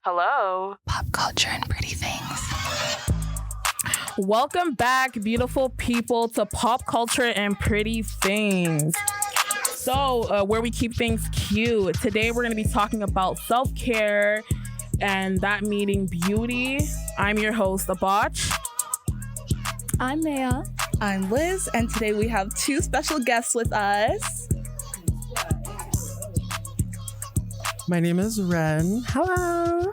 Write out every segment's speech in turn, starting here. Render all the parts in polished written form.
Hello. Pop culture and pretty things. Welcome back, beautiful people, to Pop Culture and Pretty Things. So, where we keep things cute. Today, we're going to be talking about self-care and that meaning beauty. I'm your host, Abach. I'm Maya. I'm Liz, and today we have two special guests with us. My name is Ren. Hello.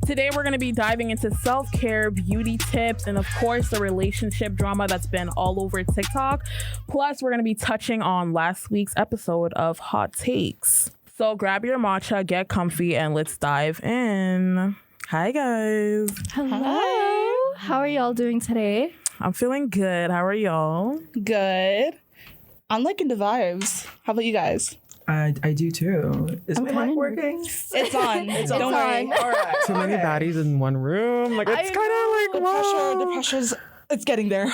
Today, we're going to be diving into self-care, beauty tips, and of course, the relationship drama that's been all over TikTok. Plus, we're going to be touching on last week's episode of Hot Takes. So grab your matcha, get comfy, and let's dive in. Hi, guys. Hello. Hi. How are y'all doing today? I'm feeling good. How are y'all? Good. I'm liking the vibes. How about you guys? I do too. Is my mic working? It's on. Don't worry. All right. Too many baddies in one room. Like, it's kind of like, wow. The pressure's, it's getting there.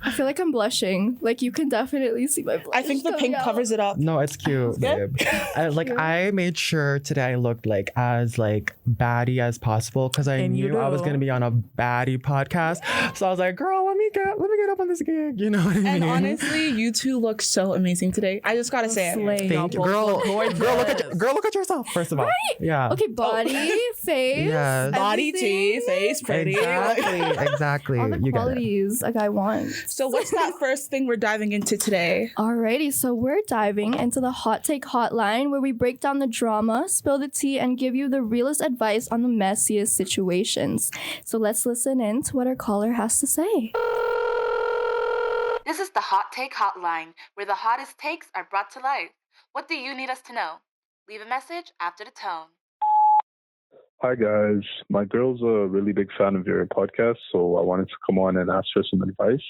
I feel like I'm blushing. Like, you can definitely see my blush. I think the pink covers it up. No, it's cute, babe. I made sure today I looked like as like baddie as possible because I And you knew I was do. gonna be on a baddie podcast. So I was like, girl, let me get up on this gig. You know what I mean? And honestly, you two look so amazing today. I just gotta say it. Slay. Thank you, girl. Look at yourself first of all. Yeah. Okay, body, face, Yes. Body, tea, face, pretty. Exactly. all the You get it. qualities a guy wants. So what's that first thing we're diving into today? Alrighty, so we're diving into the Hot Take Hotline where we break down the drama, spill the tea, and give you the realest advice on the messiest situations. So let's listen in to what our caller has to say. This is the Hot Take Hotline, where the hottest takes are brought to life. What do you need us to know? Leave a message after the tone. Hi guys, my girl's a really big fan of your podcast, so I wanted to come on and ask her some advice.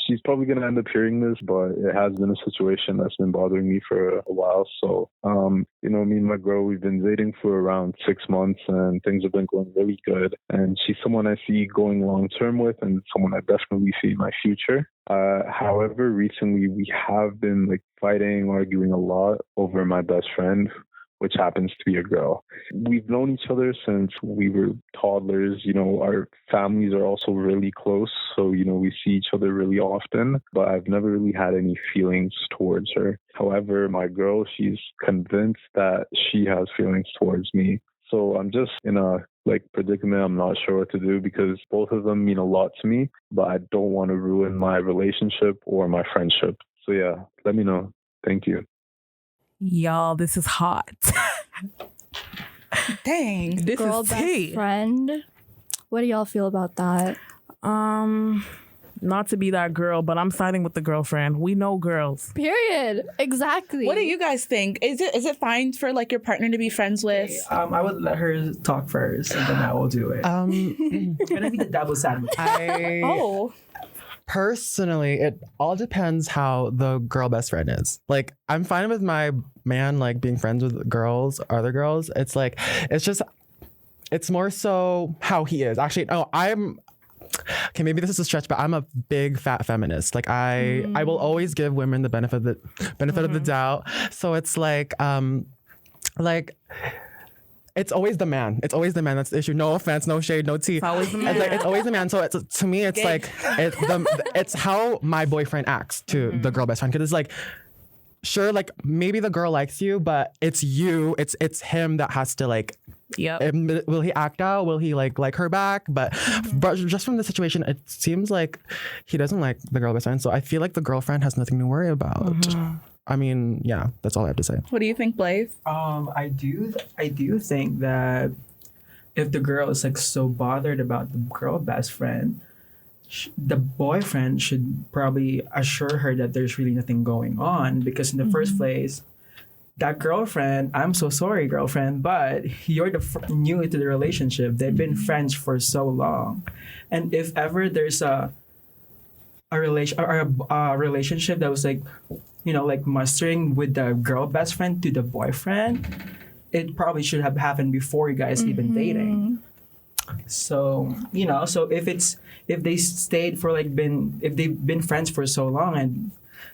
She's probably going to end up hearing this, but it has been a situation that's been bothering me for a while. So, me and my girl, we've been dating for around 6 months and things have been going really good. And she's someone I see going long term with and someone I definitely see in my future. However, recently we have been fighting, arguing a lot over my best friend, which happens to be a girl. We've known each other since we were toddlers. Our families are also really close. So, we see each other really often, but I've never really had any feelings towards her. However, my girl, she's convinced that she has feelings towards me. So I'm just in a predicament. I'm not sure what to do because both of them mean a lot to me, but I don't want to ruin my relationship or my friendship. So yeah, let me know. Thank you. Y'all, this is hot. Dang. This Girl is best tea. friend. What do y'all feel about that? Not to be that girl, but I'm siding with the girlfriend. We know girls. Period. Exactly. What do you guys think? Is it fine for your partner to be friends with? I would let her talk first, and then I will do it. I'm gonna be the devil's advocate. Oh. Personally, it all depends how the girl best friend is. I'm fine with my man being friends with girls, other girls. It's more so how he is. Actually, no, okay, maybe this is a stretch, but I'm a big fat feminist. I will always give women the benefit of the doubt. So it's it's always the man. It's always the man that's the issue. No offense, no shade, no tea. It's always the man. It's always the man. So to me, it's it's how my boyfriend acts to the girl best friend. Because it's sure, maybe the girl likes you, but it's you. It's him that has to Yep. will he act out? Will he like her back? But just from the situation, it seems like he doesn't like the girl best friend. So I feel like the girlfriend has nothing to worry about. I mean, yeah, that's all I have to say. What do you think, Blythe? I do think that if the girl is so bothered about the girl best friend, the boyfriend should probably assure her that there's really nothing going on, because in the first place, that girlfriend, I'm so sorry, girlfriend, but you're new to the relationship. They've been friends for so long, and if ever there's a relationship that was mustering with the girl best friend to the boyfriend, it probably should have happened before you guys even dating. So if they've been friends for so long and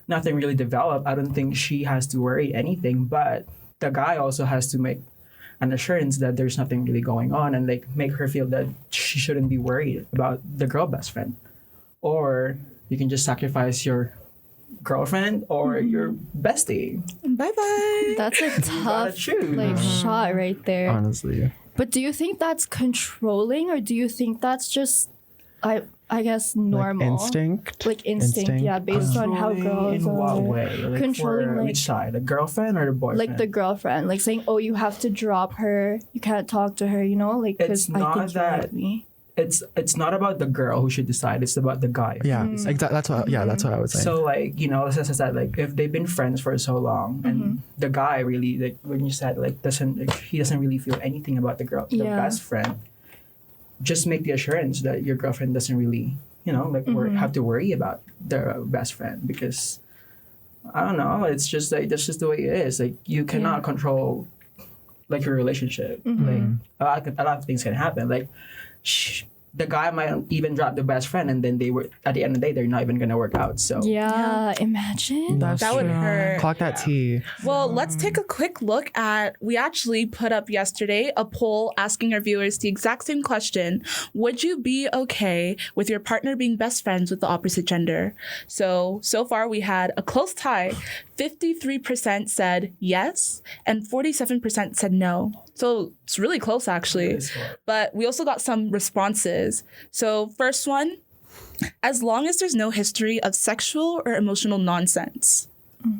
nothing really developed, I don't think she has to worry anything. But the guy also has to make an assurance that there's nothing really going on, and like make her feel that she shouldn't be worried about the girl best friend. Or you can just sacrifice your girlfriend or your bestie. Bye bye. That's a tough choose. like shot right there. Honestly. But do you think that's controlling, or do you think that's just I guess normal? Like instinct? Like instinct, yeah, based on how girls in are. what way? Like Controlling, for like- which side? The girlfriend or the boyfriend? Like the girlfriend, like saying, "Oh, you have to drop her. You can't talk to her." You know, like It's because I not think you that- like me. it's not about the girl who should decide. It's about the guy. Yeah, exactly. That's what I was saying. So like, you know, as I said, like if they've been friends for so long and the guy really, like when you said like he doesn't really feel anything about the girl, the Yeah. best friend, just make the assurance that your girlfriend doesn't really, you know, like have to worry about their best friend, because I don't know, it's just like that's just the way it is. Like you cannot control like your relationship. Like a lot of things can happen. Like the guy might even drop the best friend, and then they were at the end of the day they're not even gonna work out. So Yeah, imagine. That would hurt. Clock that T. Well, let's take a quick look at, we actually put up yesterday a poll asking our viewers the exact same question. Would you be okay with your partner being best friends with the opposite gender? So far we had a close tie. 53% said yes, and 47% said no. So it's really close actually. But we also got some responses. So first one, as long as there's no history of sexual or emotional nonsense.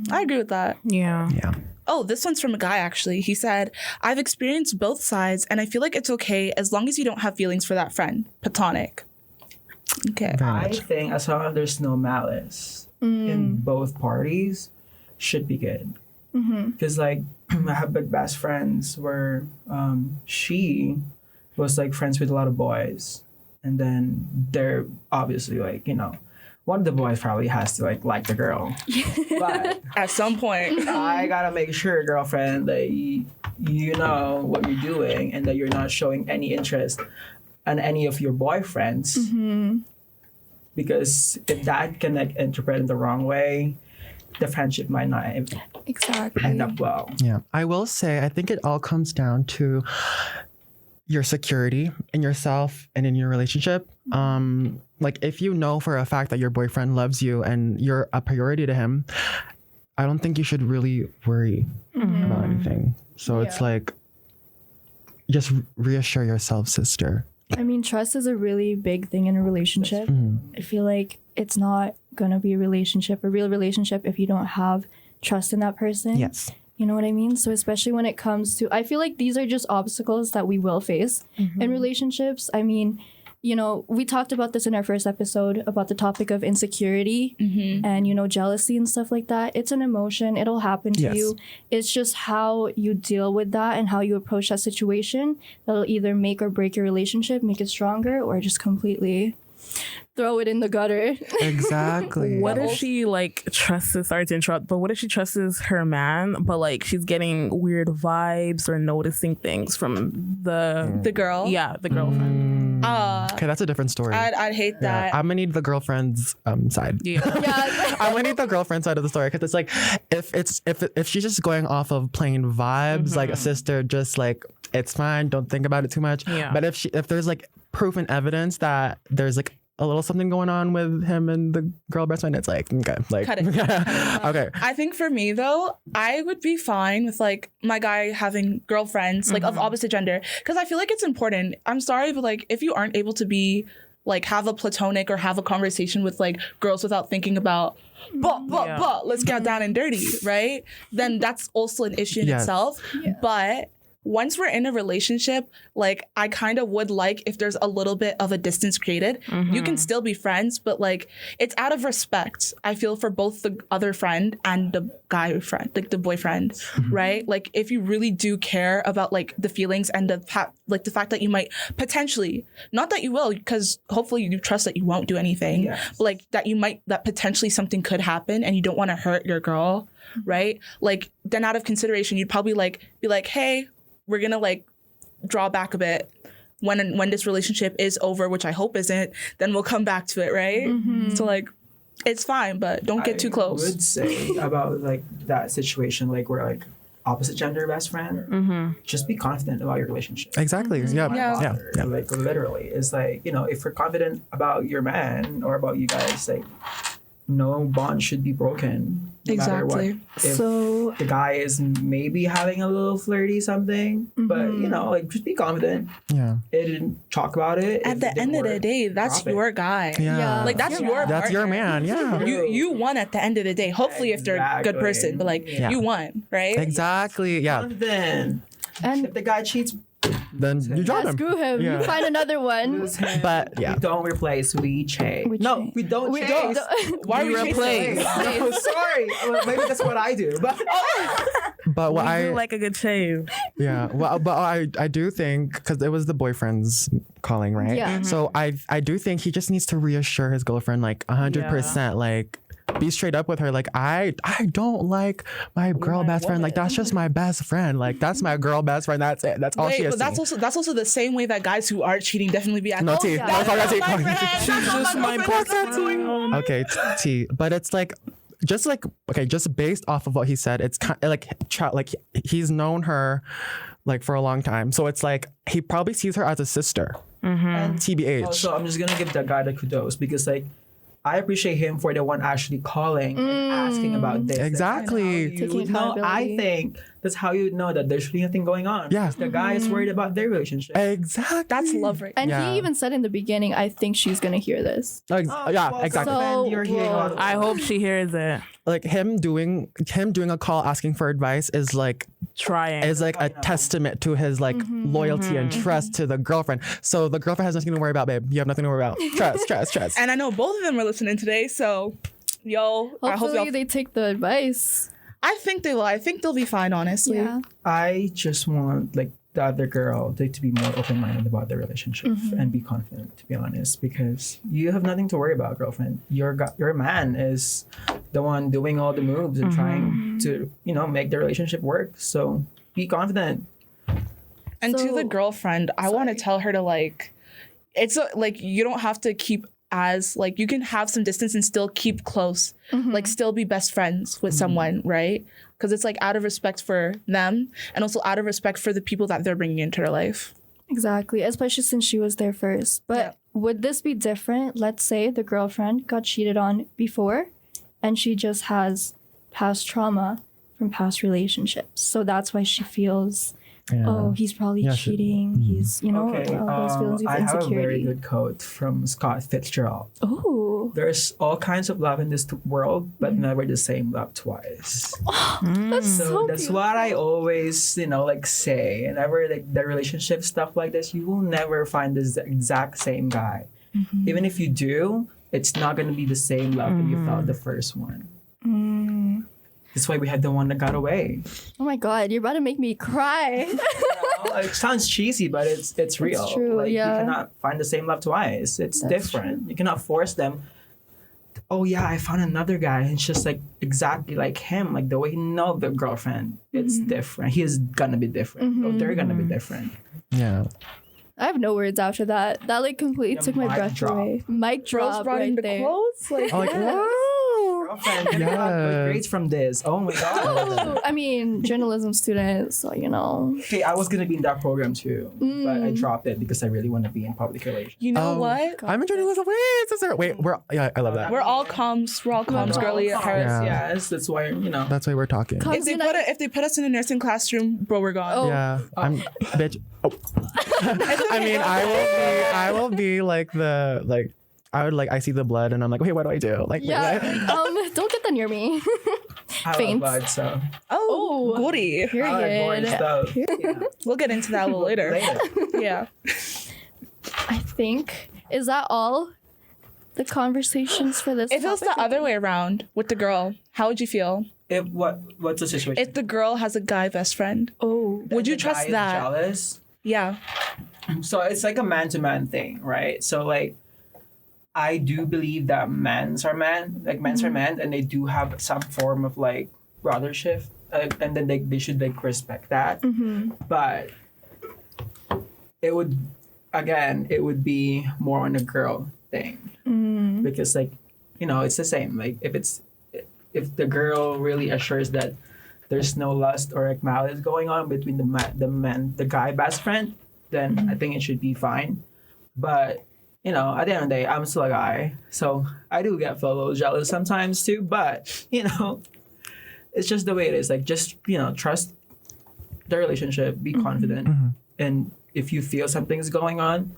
I agree with that. Yeah. Yeah. Oh, this one's from a guy, actually. He said, I've experienced both sides, and I feel like it's okay as long as you don't have feelings for that friend. Platonic. Okay. Very I much. think as long as there's no malice in both parties, should be good. Because like I have big best friends where she was like friends with a lot of boys, and then they're obviously like, you know, one of the boys probably has to like the girl, but At some point. I gotta make sure, girlfriend, that you know what you're doing and that you're not showing any interest in any of your boyfriends. Because if that can like interpret in the wrong way, the friendship might not Exactly. end up well. Yeah. I will say, I think it all comes down to your security in yourself and in your relationship. Like if you know for a fact that your boyfriend loves you and you're a priority to him, I don't think you should really worry about anything. So it's like, just reassure yourself, sister. I mean, trust is a really big thing in a relationship. I feel like it's not gonna be a real relationship, if you don't have trust in that person. Yes. You know what I mean? So especially when it comes to, I feel like these are just obstacles that we will face in relationships. I mean, you know, we talked about this in our first episode about the topic of insecurity and, you know, jealousy and stuff like that. It's an emotion. It'll happen to Yes. you. It's just how you deal with that and how you approach that situation that'll either make or break your relationship, make it stronger, or just completely throw it in the gutter. Exactly. What if she like trusts, sorry to interrupt, but what if she trusts her man, but like she's getting weird vibes or noticing things from the girl? Yeah, the girlfriend. Okay, that's a different story. I'd hate Yeah, that. I'm gonna need the girlfriend's side. Yeah. Yeah. I'm gonna need the girlfriend side of the story, because it's like if she's just going off of plain vibes, like a sister, just like it's fine, don't think about it too much. Yeah. But if there's like proof and evidence that there's like a little something going on with him and the girl best friend, it's like okay, like Cut it. okay. I think for me though, I would be fine with like my guy having girlfriends like of opposite gender, because I feel like it's important. I'm sorry, but like if you aren't able to be like have a platonic or have a conversation with like girls without thinking about but let's get down and dirty, right? Then that's also an issue in Yes. itself. But once we're in a relationship, like I kind of would like if there's a little bit of a distance created. You can still be friends, but like it's out of respect, I feel, for both the other friend and the guy friend, like the boyfriend, right? Like if you really do care about like the feelings and the fact that you might potentially, not that you will, because hopefully you trust that you won't do anything, but like that potentially something could happen and you don't want to hurt your girl, right? Like then out of consideration, you'd probably like be like, hey, we're gonna like draw back a bit when this relationship is over, which I hope isn't, then we'll come back to it, right? So like it's fine, but don't get too I close. would say about like that situation, like where like opposite gender best friend, just be confident about your relationship. Exactly. Yeah. Yeah. Yeah. Like literally, it's like, you know, if you're confident about your man or about you guys, like no bond should be broken. No matter what. Exactly. If So the guy is maybe having a little flirty something, but you know, like just be confident. Yeah. It didn't talk about it. At If the it didn't end of the work, day, that's drop it. your guy. Yeah. Like that's your That's your man. Yeah. You won at the end of the day. Hopefully, if they're a good person, but like Yeah. you won, right? Exactly. Yeah. Then and if the guy cheats, Then you drop him. screw him. Yeah. You find another one. lose him. But yeah. We don't replace, we change. We No, change. we don't We change. don't. Why We are we replace. No, sorry. Maybe that's what I do. But But what I like a good shave. yeah. Well, but I do think because it was the boyfriend's calling, right? Yeah. So I do think he just needs to reassure his girlfriend like 100%, like. Be straight up with her, like I don't like my girl best friend. Like that's just my best friend. Like that's my girl best friend. That's it. That's all she Wait, has. but that's also the same way that guys who aren't cheating definitely be acting. No T. yeah. No, call that T. That's my friend. She's just my boyfriend. Okay, T. But it's like, just like, okay, just based off of what he said, it's kind of like he's known her like for a long time. So it's like he probably sees her as a sister. and TBH. also, I'm just gonna give that guy the kudos because like I appreciate him for the one actually calling and asking about this. Exactly. That's how Taking you know, I accountability. think that's how you know that there's really nothing going on. Yeah. Because the guy is worried about their relationship. Exactly. That's love right. And Yeah. he even said in the beginning, I think she's gonna hear this. Yeah, exactly. So, You're hearing a lot of- I hope she hears it. Like him doing a call asking for advice is like Trying. a testament to his like loyalty and trust to the girlfriend. So the girlfriend has nothing to worry about, babe. You have nothing to worry about. Trust. And I know both of them are listening today, so yo, I hope Hopefully y'all. they take the advice. I think they will. I think they'll be fine, honestly. Yeah. I just want like the other girl to be more open-minded about their relationship and be confident, to be honest, because you have nothing to worry about, girlfriend. Your man is the one doing all the moves and trying to, you know, make the relationship work. So be confident. And to So- the girlfriend, I want to tell her to like, like you don't have to keep as like you can have some distance and still keep close, like still be best friends with someone, right? Because it's like out of respect for them and also out of respect for the people that they're bringing into their life. Exactly, especially since she was there first. But Yeah. would this be different? Let's say the girlfriend got cheated on before and she just has past trauma from past relationships. So that's why she feels, oh, he's probably Yeah, cheating. He's, you know, Okay, all those feelings of I have a very insecurity. good quote from Scott Fitzgerald. Oh, There's all kinds of love in this world, but never the same love twice. that's so That's beautiful. what I always, you know, like say. Whenever like the relationship stuff like this, you will never find the exact same guy. Even if you do, it's not gonna be the same love that you felt the first one. That's why we had the one that got away. Oh my God, you're about to make me cry. It sounds cheesy, but it's real. true, like yeah. you cannot find the same love twice. It's different. You cannot force them. Oh yeah, I found another guy. It's just like exactly like him, like the way he know the girlfriend. It's different. He is gonna be different. Or they're gonna be different. Yeah. I have no words after that. That like completely took my mic breath drop. away. Mic Girls drop brought in right the there. quotes. Like, Oh, like wow. Girlfriend, you got good grades from this. Oh my god. I mean, journalism student, so you know. Okay, I was gonna be in that program too, but I dropped it because I really want to be in public relations. you know what? I'm enjoying this. Wait, sister. Wait, I love that. We're all comms. We're all comms, girly at heart. Yeah. Yes, that's why you know. That's why we're talking. If they put us in a nursing classroom, bro, we're gone. Oh. Yeah, I'm bitch. Oh. I mean, I will be like the like. I would like I see the blood and I'm like, okay, what do I do? Like, Yeah. wait, Don't get that near me. I faints. love blood, so Oh, goody. I like boring Period. stuff. Yeah. We'll get into that a little later. Yeah. I think is that all the conversations for this? If it was the topic? other way around with the girl, how would you feel? What's the situation? If the girl has a guy best friend, Oh, would you The trust guy is that? Jealous. Yeah. So it's like a man-to-man thing, right? So like, I do believe that men's are men, and they do have some form of like brothership, and then they should like respect that. But it would be more on a girl thing because like it's the same. Like if the girl really assures that there's no lust or like malice going on between the guy best friend, then I think it should be fine. But at the end of the day, I'm still a guy, so I do get a little jealous sometimes too. But it's just the way it is. Like just trust the relationship, be confident, and if you feel something's going on,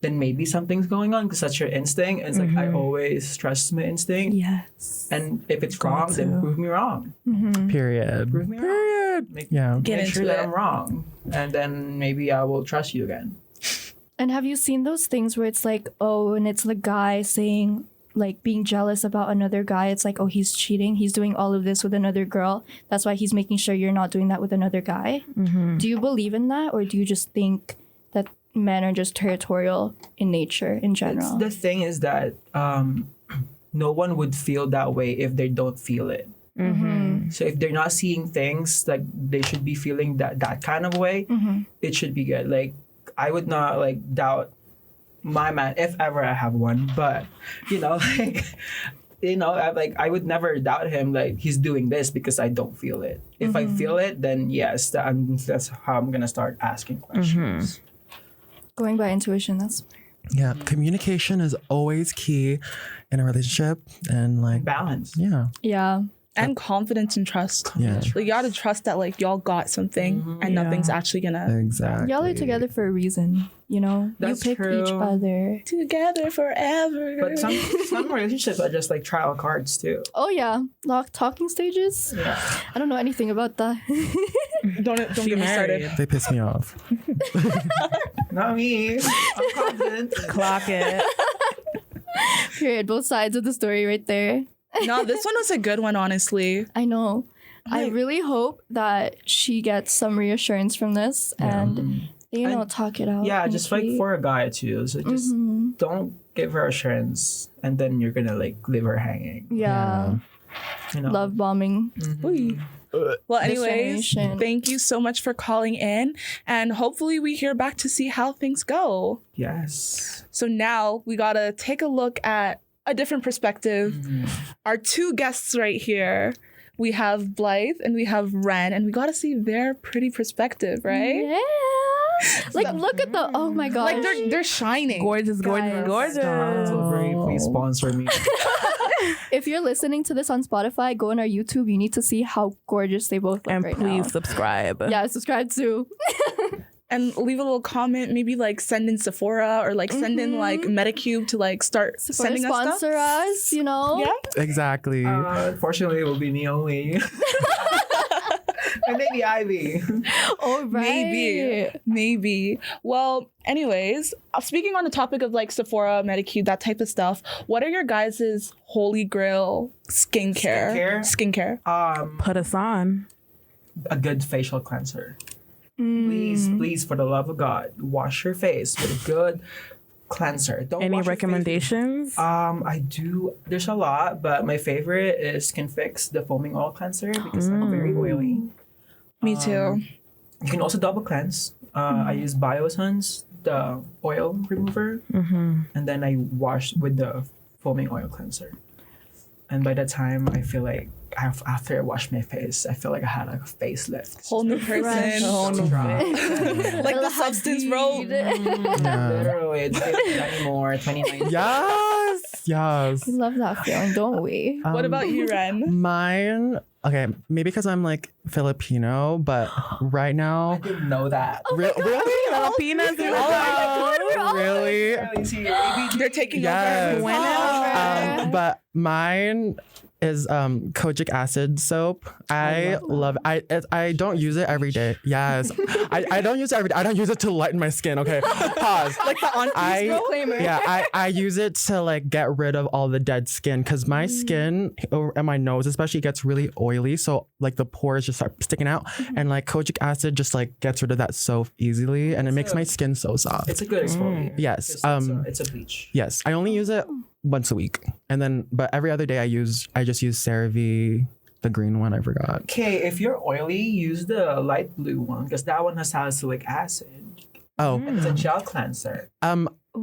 then maybe something's going on because that's your instinct. And it's like I always trust my instinct. Yes. And if it's wrong, then prove me wrong. Period. Prove me wrong. Make sure that I'm wrong, and then maybe I will trust you again. And have you seen those things where it's like, oh, and it's the guy saying, like, being jealous about another guy? It's like, oh, he's cheating. He's doing all of this with another girl. That's why he's making sure you're not doing that with another guy. Do you believe in that? Or do you just think that men are just territorial in nature in general? The thing is that no one would feel that way if they don't feel it. So if they're not seeing things like they should be feeling that kind of way, it should be good. Like, I would not like doubt my man if ever I have one, but I would never doubt him. Like he's doing this because I don't feel it. If I feel it, then yes, that's how I'm gonna start asking questions. Going by intuition, that's Yeah, communication is always key in a relationship, and like Balance. yeah. And confidence and trust. Yeah. Like, you gotta trust that like y'all got something and nothing's actually gonna exactly. Y'all are together for a reason, That's you pick true. each other. together forever. But some relationships are just like trial cards too. Oh yeah, talking stages. Yeah. I don't know anything about that. don't get me started. They piss me off. Not me. I'm confident. Clock it. Period. Both sides of the story right there. No, this one was a good one, honestly. I know. I Like- really hope that she gets some reassurance from this and they, talk it out. Yeah, just like maybe. for a guy too. So just don't give her assurance, and then you're gonna like leave her hanging. Yeah. Love bombing. Well, anyways, generation. thank you so much for calling in, and hopefully we hear back to see how things go. Yes. So now we gotta take a look at a different perspective. Our two guests right here, we have Blythe and we have Ren, and we gotta see their pretty perspective, right? Yeah. Like, look at the, oh my gosh. Like they're shining. Gorgeous, Guys. gorgeous, gorgeous. Please sponsor me. If you're listening to this on Spotify, go on our YouTube. You need to see how gorgeous they both look And right please now. subscribe. Yeah, subscribe too. And leave a little comment, maybe like send in Sephora or like send in like Medicube to like start Sephora sending us stuff. sponsor us, Yeah. Exactly. Unfortunately, it will be me only. And maybe Ivy. Oh, right. Maybe. Well, anyways, speaking on the topic of like Sephora, Medicube, that type of stuff, what are your guys' holy grail skincare? Put us on. A good facial cleanser. Please, for the love of God, wash your face with a good cleanser. Don't Any wash your face with- recommendations? I do. There's a lot, but my favorite is Skin Fix, the foaming oil cleanser, because I'm very oily. Me too. You can also double cleanse. I use Biosun's, the oil remover, and then I wash with the foaming oil cleanser. And by the time I feel like after I wash my face, I feel like I had like a facelift. Whole new person. Whole new Like the substance robe. Literally, it's not anymore. 2019. Yes. We love that feeling, don't we? What about you, Ren? Mine? Okay, maybe because I'm like Filipino, but right I now, didn't know that. really, Filipinas in the house. really, They're taking Yes. over. But mine is kojic acid soap. I love it. I don't use it every day. Yes, I don't use it every day. I don't use it to lighten my skin. Okay, pause. Like the aunties disclaimer. I use it to like get rid of all the dead skin because my skin and my nose especially gets really oily. So like the pores just start sticking out, and like kojic acid just like gets rid of that so easily, and it makes my skin so soft. It's a good exfoliator. Yes. It's a bleach. Yes, I only use it once a week, and then but every other day I just use CeraVe, the green one. I forgot. Okay, if you're oily, use the light blue one because that one has salicylic acid. Oh, And it's a gel cleanser.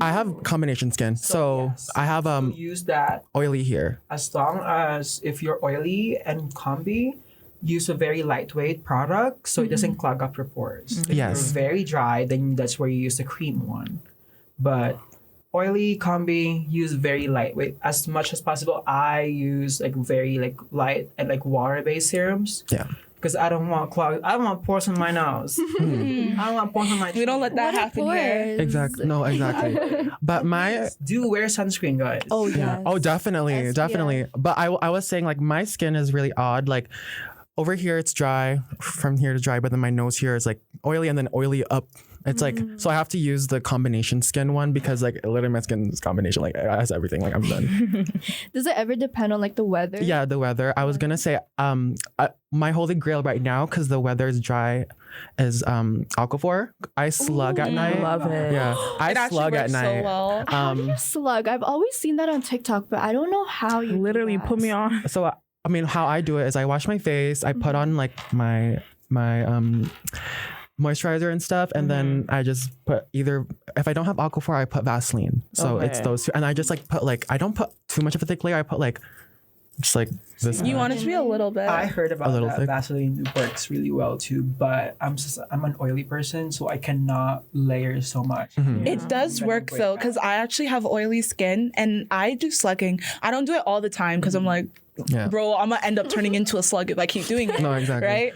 I have combination skin, so yes. I have So use that oily here. as long as if you're oily and combi, use a very lightweight product so it doesn't clog up your pores. If Yes. you're very dry, then that's where you use the cream one. But oily combi, use very lightweight as much as possible. I use like very like light and like water based serums. Yeah. Because I don't want pores in my nose. I don't want pores in my We don't let that happen here. Exactly. No, exactly. But my Do wear sunscreen, guys. Oh yeah. oh, definitely, SPF. definitely. But I was saying like my skin is really odd. Like over here it's dry, from here to dry, but then my nose here is like oily and then oily up. It's like so I have to use the combination skin one because like literally my skin is combination. Like it has everything. Like I'm done. Does it ever depend on like the weather? Yeah, the weather. I was gonna say my holy grail right now because the weather is dry is Alkafor. I slug at night. Love it. Yeah, I It actually slug at works night. so well. How do you slug? I've always seen that on TikTok, but I don't know how you do Literally that. put me on. So I mean, how I do it is I wash my face. I put on like my moisturizer and stuff, and then I just put either if I don't have Aquaphor, I put Vaseline. So it's Okay. those two, and I just like put like I don't put too much of a thick layer. I put like just like this. You much. want it to be a little bit. I heard about A little that. thick. Vaseline works really well too, but I'm an oily person, so I cannot layer so much. It does Gonna work break though, out. because I actually have oily skin and I do slugging. I don't do it all the time because I'm like, Yeah. bro, I'm gonna end up turning into a slug if I keep doing it. No, exactly. Right?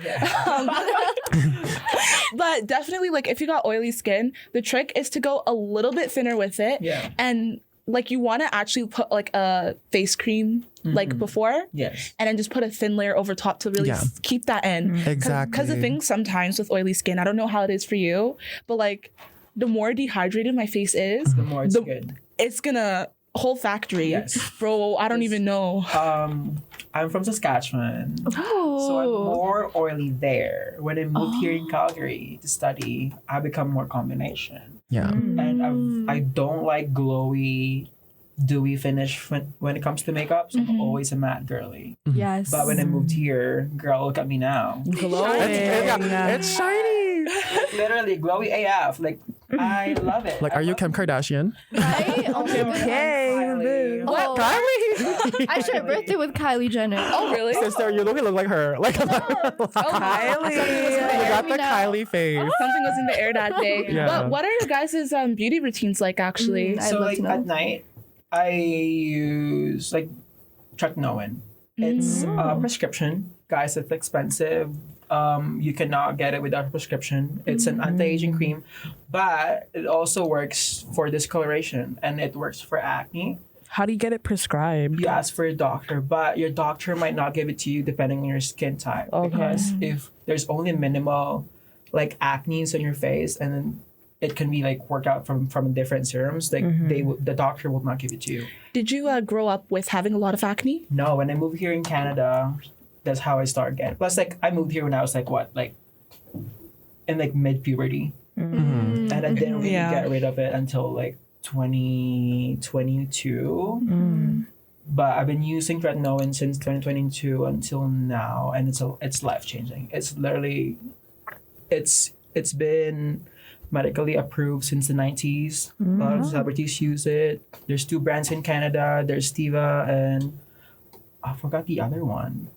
But definitely, like, if you got oily skin, the trick is to go a little bit thinner with it. Yeah. And, like, you want to actually put, like, a face cream, like, before. Yes. And then just put a thin layer over top to really Yeah. keep that in. Exactly. Because the thing sometimes with oily skin, I don't know how it is for you, but, like, the more dehydrated my face is, The more it's good. it's gonna whole factory. Yes. Bro, I don't even know. I'm from Saskatchewan, so I'm more oily there. When I moved here in Calgary to study, I become more combination, Yeah. and I don't like glowy, dewy finish when it comes to makeup. So I'm always a matte girly. Yes. But when I moved here, girl, look at me now. It's shiny. Literally glowy AF. Like I love it. Like, I are you love Kim Kardashian? Right? Oh my goodness. Kylie. Oh, Kylie. I share a birthday with Kylie Jenner. Oh, really? Sister, you look like her. Like Kylie. You got the Kylie face. Something was in the air that day. Yeah. What are your guys' beauty routines like, actually? I'd So love like to know. at night, I use like tretinoin. It's a prescription, guys. It's expensive. You cannot get it without a prescription. It's an anti-aging cream, but it also works for discoloration and it works for acne. How do you get it prescribed? You ask for a doctor, but your doctor might not give it to you depending on your skin type. Okay. Because if there's only minimal like acnes on your face, and then it can be like worked out from different serums, like the doctor will not give it to you. Did you grow up with having a lot of acne? No, when I moved here in Canada, that's how I started getting. Plus, like I moved here when I was like what, like in like mid puberty, and I didn't really get rid of it until like 2022. But I've been using tretinoin since 2022 until now, and it's life changing. It's literally, it's been medically approved since the 90s. A lot of celebrities use it. There's 2 brands in Canada. There's Steva and I forgot the other one.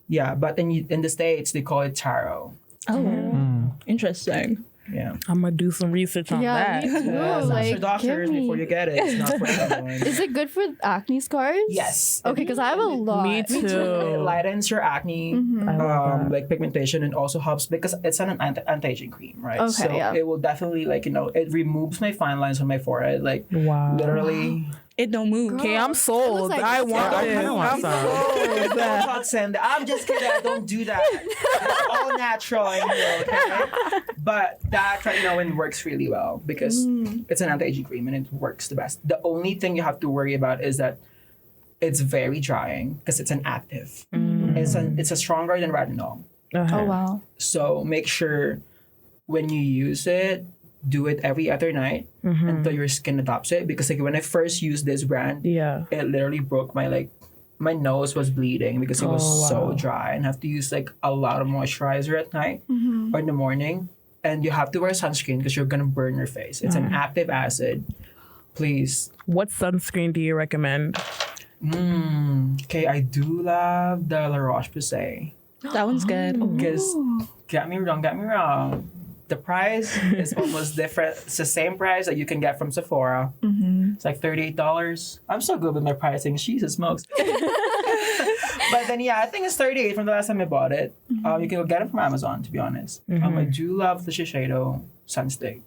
Yeah, but in the States they call it Taro. Oh, interesting. Yeah. I'm gonna do some research on Yeah, me that. too. Ask Like, your doctors give me- before you get it. It's not for everyone. Is it good for acne scars? Yes. Okay, because I have a lot. Me It too. lightens your acne, I love that. like pigmentation, and also helps because it's an anti-aging cream, right? Okay, so yeah. it will definitely it removes my fine lines on my forehead, like Wow. literally. It don't move. Okay, I'm sold. like I this. want I it. kinda want I'm some. sold. Don't send it. I'm just kidding. I don't do that. It's all natural in here, okay? But that tretinoin works really well because it's an anti-aging cream and it works the best. The only thing you have to worry about is that it's very drying because it's an active. It's a stronger than retinol. Oh wow. So make sure when you use it, do it every other night until your skin adopts it. Because like when I first used this brand, Yeah. it literally broke my nose was bleeding because it was Oh, so wow. dry, and have to use like a lot of moisturizer at night or in the morning. and you have to wear sunscreen because you're gonna burn your face. It's an active acid. Please. What sunscreen do you recommend? Okay, I do love the La Roche-Posay. That one's good. Because, get me wrong. The price is almost different. It's the same price that you can get from Sephora. It's like $38. I'm so good with my pricing. Jesus smokes. But then, yeah, I think it's $38 from the last time I bought it. You can go get it from Amazon, to be honest. I do love the Shiseido Sunstick.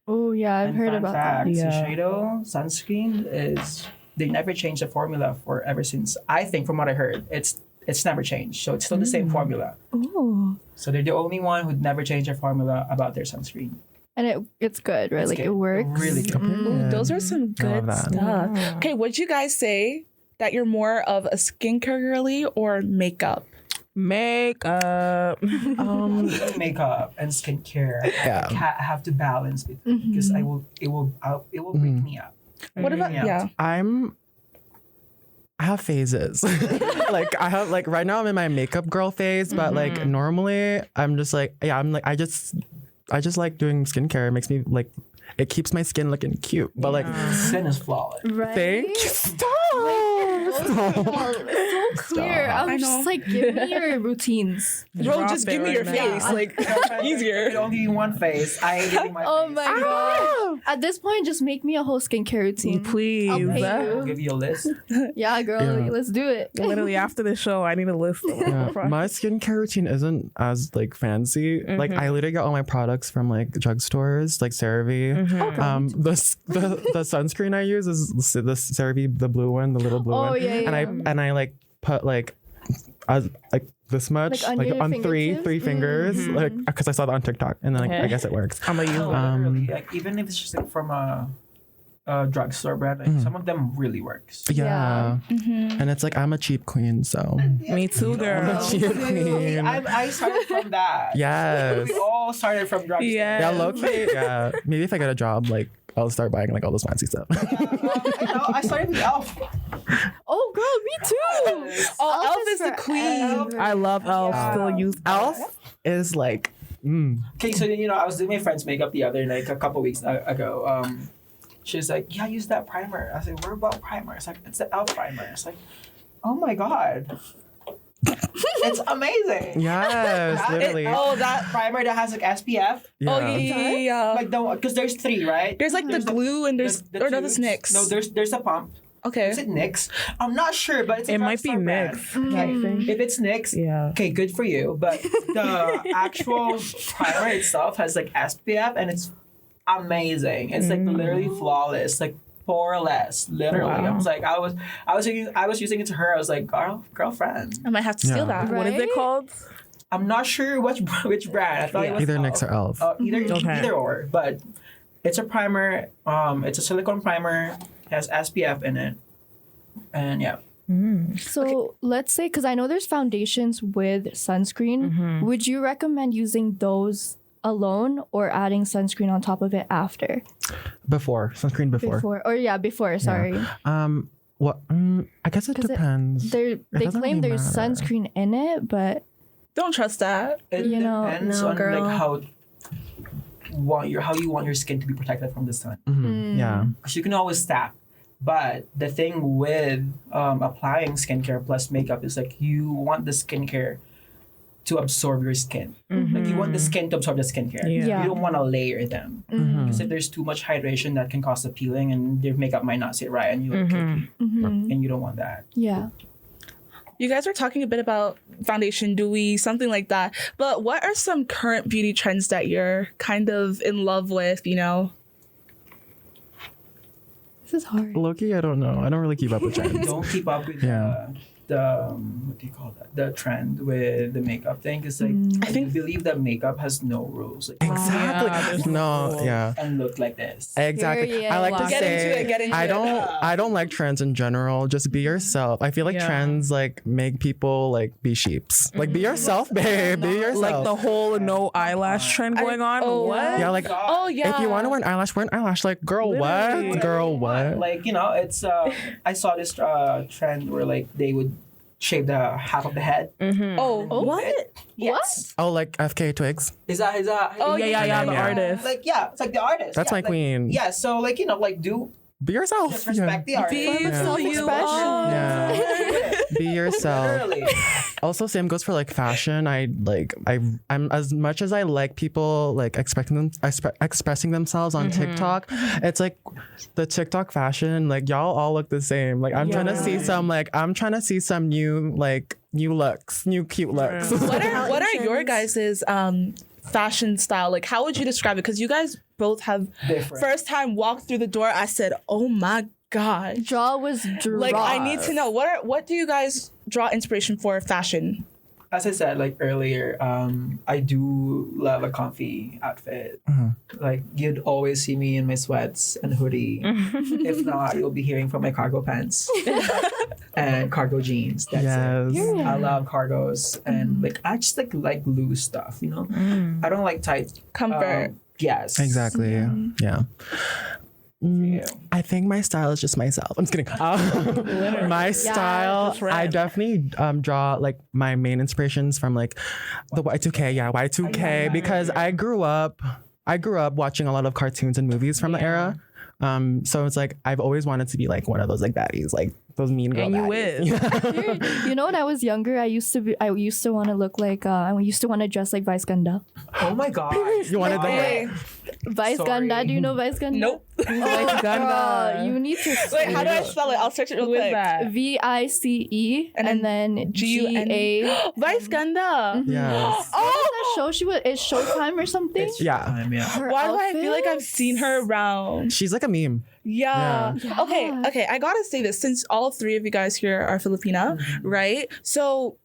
Oh yeah, I've heard about that. Shiseido sunscreen is, they never changed the formula for ever since. I think from what I heard, it's never changed. So it's still the same formula. Oh. So they're the only one who'd never changed their formula about their sunscreen. And it's good, right? It's Like good. it works. Really good. Ooh, those are some I love good that. stuff. Okay, would you guys say that you're more of a skincare girly or makeup? Makeup. Makeup and skincare. Yeah. I have to balance between because it will break me up. What about Yeah. I have phases. Like I have like right now I'm in my makeup girl phase, but like normally I'm just like I just like doing skincare. It makes me like it keeps my skin looking cute. But like Skin is flawless. Right? thank you. Stop. So clear. I'm I know. just like, give me your routines. Bro, Drop just it give me your right now. face. Like, You easier. only need one face. I ain't giving my Oh face. my god. At this point, just make me a whole skincare routine. Please. I'll pay I'll you. give you a list. Yeah, girl, Yeah. let's do it. Literally after the show, I need a list. Yeah, my skincare routine isn't as like fancy. Like I literally get all my products from like drugstores, like CeraVe. The sunscreen I use is the CeraVe, the blue one, the little blue Oh, one. yeah, And I like put like this much Like, on your on three fingertips? fingers, like because I saw that on TikTok, and then like, Okay. I guess it works. I'm gonna use No, that. literally, like, even if it's just like from a drugstore brand, like some of them really works. Yeah, and it's like I'm a cheap queen, so Me too, girl. cheap queen. I started from that. Yes. We all started from drugstore. Yeah. Yeah, low key. Yeah, maybe if I get a job, like I'll start buying like all those fancy stuff. I started with Elf. Oh, girl, me too. Oh, Elf is the queen. I love Elf. Still use Elf is like, Okay, so then, I was doing my friend's makeup the other night, a couple weeks ago. She's like, yeah, use that primer. I was like, what about primer? It's like, it's the Elf primer. It's like, oh my God. It's amazing. yes, literally. That primer that has like SPF. Oh, yeah. Like because there's 3, right? There's like the glue and there's, or no, tubes. that's NYX. No, there's a pump. Okay. Is it NYX? I'm not sure, but it's a It might be drugstore brand. NYX. Okay. If it's NYX, Yeah. okay, good for you. But the actual primer itself has like SPF and it's amazing. It's like literally flawless, like poreless, literally. I was like, I was using it to her. I was like, girlfriend. I might have to steal that. What is it Right? called? I'm not sure which brand. I thought it was Either NYX or Elf. Either or, but it's a primer. It's a silicone primer. Has SPF in it, and yeah. So let's say, because I know there's foundations with sunscreen. Would you recommend using those alone or adding sunscreen on top of it after? Sunscreen before. Before. Sorry. What? I guess it 'Cause depends. They doesn't claim really there's matter. sunscreen in it, but Don't trust that. It You know, depends no, on girl. like how you want your skin to be protected from the sun. Yeah. Because you can always stack. But the thing with applying skincare plus makeup is like you want the skincare to absorb your skin. Like you want the skin to absorb the skincare. Yeah. You don't want to layer them. Because if there's too much hydration, that can cause the peeling and your makeup might not sit right and you look cakey. And you don't want that. yeah. You guys were talking a bit about foundation, dewy, something like that. But what are some current beauty trends that you're kind of in love with, This is hard. Loki, I don't know. I don't really keep up with trends. Don't keep up with Yeah. the what do you call that? The trend with the makeup thing. It's like I believe that makeup has no rules. Like, Exactly. there's No, yeah. and look like this. Exactly. Period. I like to Get into say it, get into I it. don't like trends in general. Just be yourself. I feel like Yeah. trends like make people like be sheeps. Like be yourself, babe. Be yourself. Like the whole no eyelash trend going on. oh, What? yeah, like Oh, yeah. if you want to wear an eyelash, wear an eyelash. Like girl, Literally. what? Girl, what? Like it's I saw this trend where like they would shave the half of the head. Oh, what? Yes. Oh, like FK Twigs. Is that? Oh, yeah, the artist. Like it's like the artist. That's yeah, my like, queen. Yeah. So like do Be yourself. just respect the artist. Be Yeah. who you are. Yeah. Be yourself. Literally. Also, same goes for like fashion. I'm as much as I like people like expressing themselves on TikTok. It's like the TikTok fashion. Like y'all all look the same. Like I'm trying to see some new looks, new cute looks. What are your guys' fashion style? Like, how would you describe it? Because you guys both have Different. first time walked through the door. I said, "Oh my god!" Jaw was dropped. Like, I need to know what do you guys draw inspiration for fashion? As I said like earlier, I do love a comfy outfit. Like you'd always see me in my sweats and hoodie. If not, you'll be hearing from my cargo pants and cargo jeans. That's it. Yes. I love cargos and like I just like loose stuff. You know, I don't like tight Comfort. Yes, Exactly. Yeah. Yeah. I think my style is just myself. I'm just kidding. My style, that's right. I definitely draw like my main inspirations from like the Y2K. Yeah, Y2K because I grew up watching a lot of cartoons and movies from the era. So it's like I've always wanted to be like one of those like baddies, like those mean girl And you baddies. whiz. You know, when I was younger, I used to want to look like I used to want to dress like Vice Ganda. Oh my god. You wanted Wait, Vice Sorry. Ganda, do you know Vice Ganda? nope. Vice Ganda. You need to Wait, how do I spell it? I'll search it real Who is quick. that? VICE and then GA. Vice Ganda. Yes. Oh, Show she was it's Showtime or something. Yeah. Her why do I feel like I've seen her around? She's like a meme. Yeah. Yeah. Okay. I gotta say this since all three of you guys here are Filipina, right? So,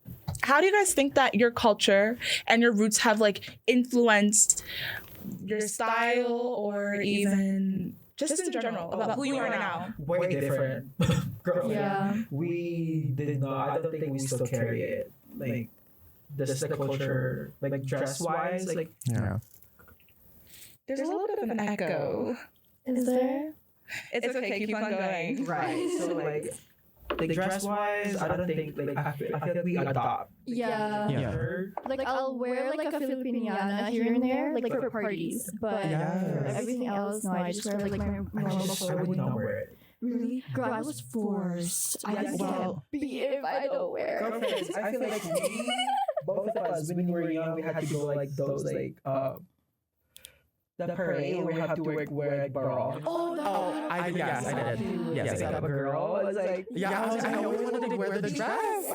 how do you guys think that your culture and your roots have like influenced your style or even just in general about who you are now? Way different. Girl, Yeah. we did not. I don't think we still carry it. Like this is the culture, like dress wise, like Yeah. There's a little bit of an echo. Is there? It's okay. Keep on going. right. So like dress wise, I don't think like I feel like we adopt. Yeah. Yeah. Like I'll wear like a Filipiniana here and there, like for parties, but Yes. everything else, no, I just wear like my normal I would not wear it. Really? Girl, I was forced. I just Well- can't be if I don't wear it. Girlfriends, I feel like we, both of us, when we were young, we had to go like those like the parade where we have to wear like bra. Oh, Oh, I did. Yes, I did. Yes, Like, I have a girl. It's like Yeah, I always wanted to wear the dress.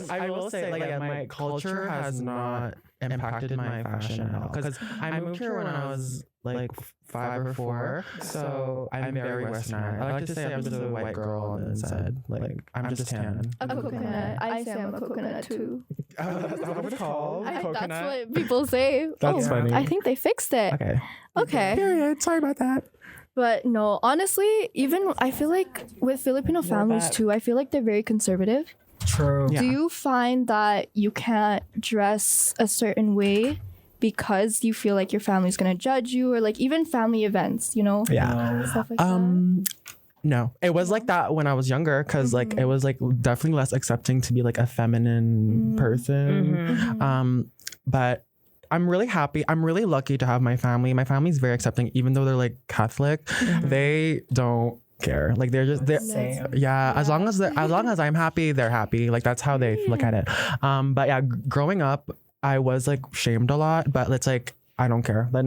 I will say, like, yeah, my culture has not impacted my fashion at all. Because I moved here when I was like 5 or 4, so I'm very Westernized. I like to say I'm just a white girl on the inside. Like, I'm just tan. A coconut. I say I'm a coconut too. That's not what it's called. That's what people say. That's funny. I think they fixed it. Okay. Okay. Period. Sorry about that. But no, honestly, even I feel like with Filipino families too, I feel like they're very conservative. true. Yeah. Do you find that you can't dress a certain way because you feel like your family's gonna judge you, or like even family events, you know? Yeah. Stuff like that. No, it was like that when I was younger because like it was like definitely less accepting to be like a feminine person. But I'm really happy. I'm really lucky to have my family. My family's very accepting, even though they're like Catholic. They don't care. Like they're Same. yeah. As long as I'm happy, they're happy. Like that's how they look at it. But yeah, growing up, I was like shamed a lot. But it's like I don't care. That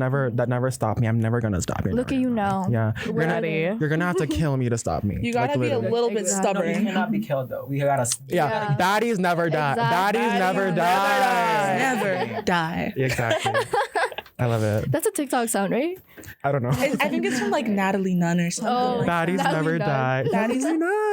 never stopped me. I'm never gonna stop you. Look at you now. Yeah, Ready. you're gonna have to kill me to stop me. You gotta Like, be a literally. little bit Exactly. No, you stubborn. cannot be killed though. We gotta. Yeah, baddies never die. Exactly. Baddies never die. Never die. Exactly. I love it. That's a TikTok sound, right? I don't know. I think it's from like Natalie Nunn or something. Oh. Baddies Natalie never Nunn. die. Baddies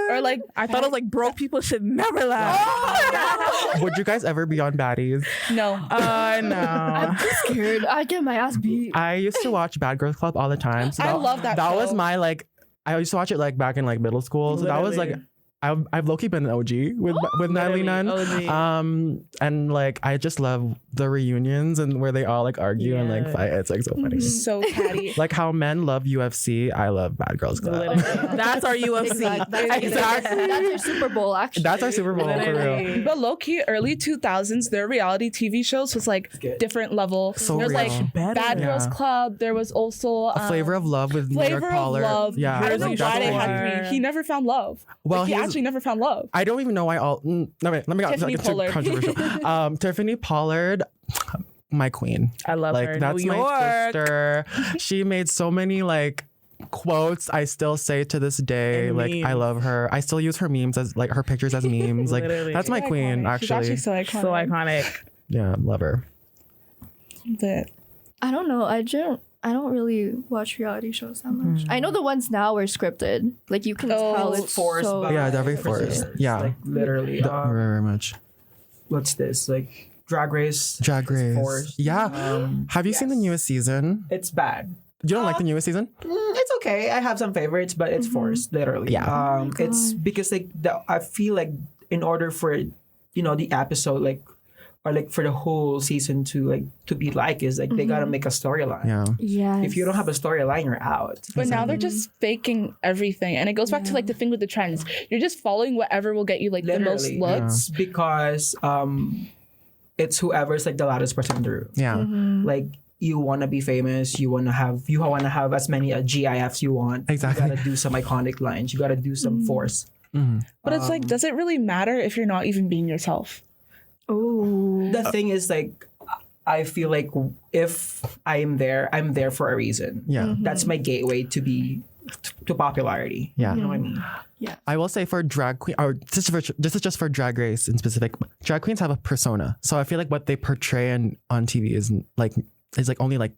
or like I thought it was like broke people should never laugh. Would you guys ever be on baddies? no. No. I'm scared. I get my ass beat. I used to watch Bad Girls Club all the time. So I love that That show. was my like. I used to watch it like back in like middle school. So that was like. I've low-key been an OG with Natalie Nunn. OG. And like I just love the reunions and where they all like argue and like fight. It's like so funny. So catty. Like how men love UFC, I love Bad Girls Club. Literally. That's our UFC. Exactly. That's your Super Bowl, actually. That's our Super Bowl for real. But low-key, early 2000s, their reality TV shows was like different level. So There's real. like Better. Bad Girls Yeah. Club. There was also A Flavor of Love with New Flavor York of Pollard. Love. Yeah, I don't know Jersey why they Shore. had me. He never found love. Well, Like, he he was- actually never found love. I don't even know why all. No, wait, let me Tiffany get too Pollard. controversial. Tiffany Pollard, my queen. I love Like her. that's New my York. sister. She made so many like quotes I still say to this day. And like I memes. love her. I still use her memes as like her pictures as memes. Like Literally. that's my queen. Iconic. She's actually Actually, so iconic. So iconic. yeah, love her. But I don't know. I don't really watch reality shows that much. I know the ones now are scripted. Like you can tell it's forced so by Yeah, definitely forced. producers. Yeah. Like literally. Very, very much. What's this? Like Drag Race. Drag is Race. forced. Yeah. Have you seen the yes. newest season? It's bad. You don't like the newest season? It's okay. I have some favorites, but it's forced, literally. Yeah. It's because like I feel like in order for the episode like or like for the whole season to be like is like they gotta make a storyline. Yeah. yeah. If you don't have a storyline, you're out. But now they're just faking everything. And it goes back to like the thing with the trends. You're just following whatever will get you like the most Literally. looks. It's because it's whoever's like the loudest person in the room. Yeah. Like you want to be famous, you want to have as many GIFs you want. Exactly. You got to do some iconic lines. You got to do some force. But it's like, does it really matter if you're not even being yourself? Oh. The thing is like I feel like if I'm there for a reason. Yeah. That's my gateway to popularity. Yeah. You know what I mean? I will say for drag queen, or this is just for drag race in specific. Drag queens have a persona, so I feel like what they portray on TV is only like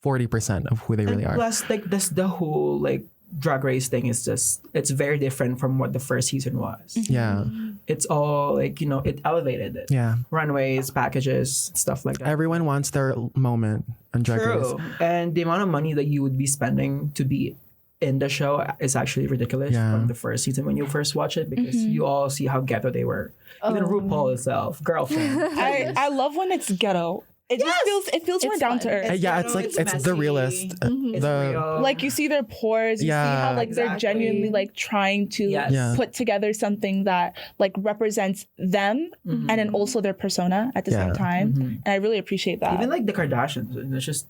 40% of who they really are. Plus, like this, the whole like drag race thing is just it's very different from what the first season was. Yeah, It's all like it elevated it. yeah. Runways, packages, stuff like that. Everyone wants their moment on Drag Race. True. And the amount of money that you would be spending to be in the show is actually ridiculous Yeah. from the first season when you first watch it because you all see how ghetto they were. Even RuPaul itself, girlfriend. I love when it's ghetto. It just feels more It's down to fun. earth. Yeah, it's like it's the messy. realist. It's The real. Like you see their pores, you see Yeah. how like they're Exactly. genuinely like trying to Yes. Yeah. put together something that like represents them and then also their persona at the Yeah. same time. And I really appreciate that. Even like the Kardashians. Let's just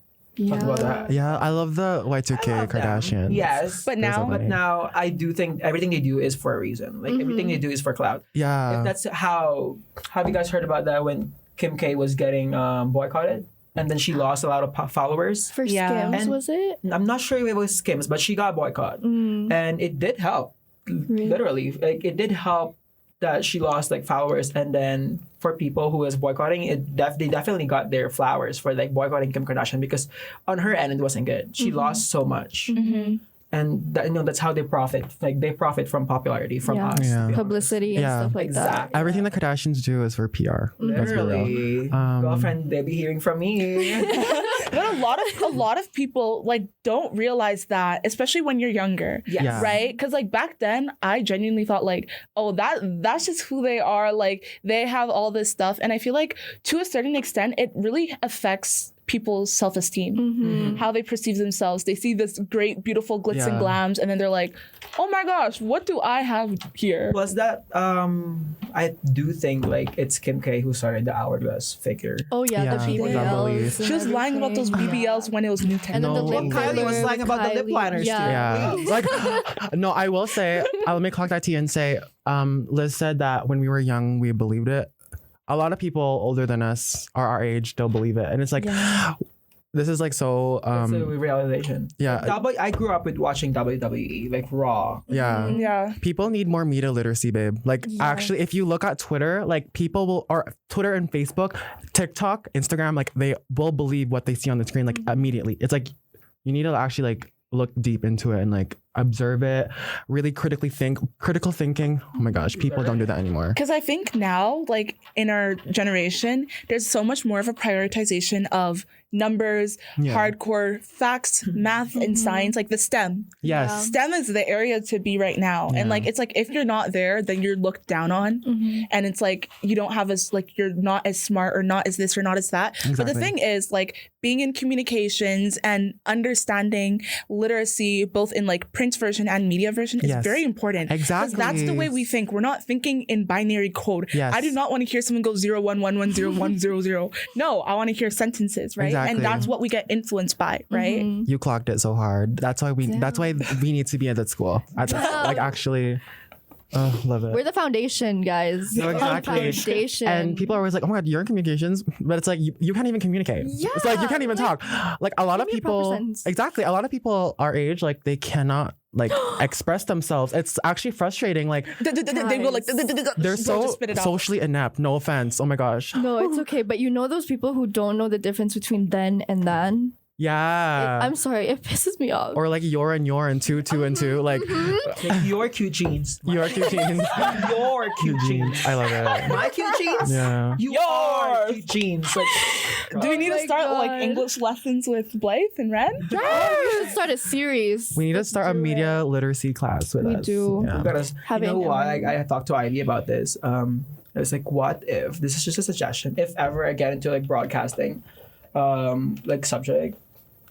talk about that. yeah, I love the Y2K I love them. Kardashians. Yes. But They're so now- funny. Now I do think everything they do is for a reason. Like everything they do is for clout. Yeah, If that's how have you guys heard about that when Kim K was getting boycotted and then she lost a lot of followers? For Yeah. Skims, And- was it? I'm not sure if it was Skims, but she got boycotted. And it did help. Literally. Like it did help that she lost like followers and then for people who was boycotting they definitely got their flowers for like boycotting Kim Kardashian because on her end it wasn't good. She lost so much. And that's how they profit. Like they profit from popularity from Yeah. us. to Yeah. be honest. Publicity and Yeah. stuff like that. Exactly. everything the Kardashians do is for PR. Let's be real. Literally. Girlfriend, they be hearing from me. But a lot of people like don't realize that, especially when you're younger. Yes. Yeah. Right? Because like back then, I genuinely thought like, oh, that's just who they are. Like they have all this stuff, and I feel like to a certain extent, it really affects people's self-esteem, how they perceive themselves. They see this great, beautiful glitz and Yeah. glams, and then they're like, oh my gosh, what do I have here? Was that I do think like it's Kim K who started the hourglass figure. Oh yeah, Yeah, the the BBLs. Bubblies. and She was lying about those everything. BBLs when it was new And then the No. lip Kylie color was lying with about the lip Kylie. liners, too. Yeah. Like, no, I will say, let me clock that to you and say, Liz said that when we were young, we believed it. A lot of people older than us are our age still believe it. And it's like, this is like so, That's a realization. yeah. I grew up with watching WWE, like Raw. yeah. Yeah. People need more media literacy, babe. Like, actually, if you look at Twitter, like people will, or Twitter and Facebook, TikTok, Instagram, like they will believe what they see on the screen, like immediately. It's like, you need to actually like look deep into it and like observe it, really critical thinking. Oh my gosh, people don't do that anymore. Because I think now, like in our generation, there's so much more of a prioritization of numbers, hardcore facts, math, and science, like the STEM. Yes. STEM is the area to be right now. And like, it's like, if you're not there, then you're looked down on. And it's like, you don't have as, like, you're not as smart or not as this or not as that. Exactly. But the thing is, like, being in communications and understanding literacy, both in like print version and media version, is very important. Exactly. Because that's the way we think. We're not thinking in binary code. Yes. I do not want to hear someone go 011101000. No, I want to hear sentences, right? Exactly. And that's what we get influenced by, right? You clocked it so hard. That's why we need to be at that school. Like, actually, love it. We're the foundation, guys. No, exactly. Foundation. And people are always like, oh my God, you're in communications. But it's like, you can't even communicate. Yeah, it's like, you can't even talk. Like, a lot of give me a proper people, sentence. exactly. A lot of people our age, like, they cannot like express themselves. It's actually frustrating. Like, They go like, they're just so spit it out. socially inept. No offense. Oh my gosh. No, it's okay. But you know those people who don't know the difference between then and then? Yeah. I'm sorry, it pisses me off. Or like your and two and two. Like, Like your cute jeans. your cute jeans. Your cute jeans. I love it. My cute jeans? Yeah. You are cute jeans. Like, Do we need to my start like God. English lessons with Blythe and Ren? We should start a series. We need to start a media literacy class with We us. do. Yeah. you gotta, you Having know what? a- I talked to Ivy about this. It's like, what if, this is just a suggestion, if ever I get into like broadcasting, like subject,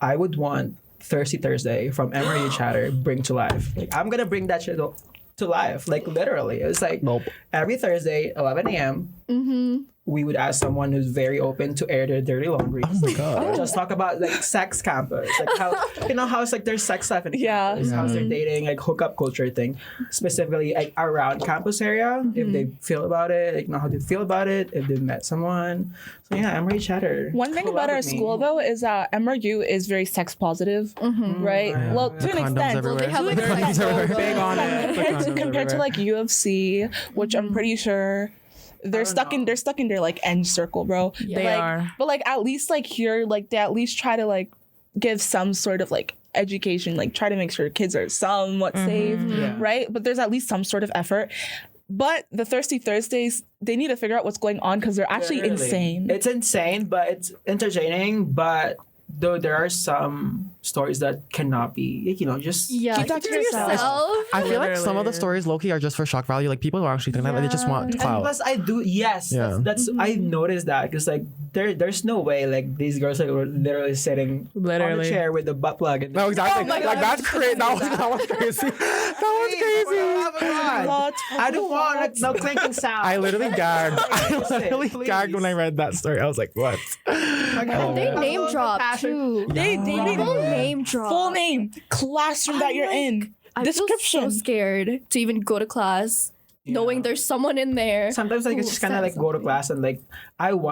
I would want Thirsty Thursday from Emery Chatter bring to life. Like, I'm gonna bring that shit to life. Like, literally. It's like Nope. every Thursday, 11 a.m. We would ask someone who's very open to air their dirty laundry. Oh my God. Just talk about like sex campus, like how how it's like there's sex life in Yeah. campus, how's their dating, like hookup culture thing, specifically like around campus area. If they feel about it, like know how they feel about it, if they met someone. So yeah, Emery Chatter. One thing Collab about our with me. school though is that MRU is very sex positive, right? Yeah. Well, The to an condoms extent. everywhere. They have, like, The condoms sex everywhere. logo. Big on it. The compared condoms to everywhere. like UFC, which I'm pretty sure they're stuck in their like end circle, bro. They like, are. But like at least like here, like they at least try to like give some sort of like education, like try to make sure kids are somewhat safe, Yeah. right? But there's at least some sort of effort. But the Thirsty Thursdays, they need to figure out what's going on because they're actually Literally. insane. It's insane, but it's entertaining. But though there are some stories that cannot be, just Yeah, Keep that keep to it yourself. I feel like some of the Literally. stories low-key are just for shock value. Like, people who are actually doing that, like, they just want And clout. plus, I do. Yes, Yeah. that's I noticed that because like there's no way like these girls like were literally sitting on Literally. the chair with the butt plug. And No, exactly. Oh my like, God, that's crazy. That was crazy. That was crazy. I don't want like, no clinking sound. I literally gagged. I literally Please. gagged when I read that story. I was like, what? And they name drop too. They People name drop. full name, classroom that you're in, I feel description. so scared to even go to class, knowing there's someone in there. Sometimes like it's who just kind of says like go to something. class and like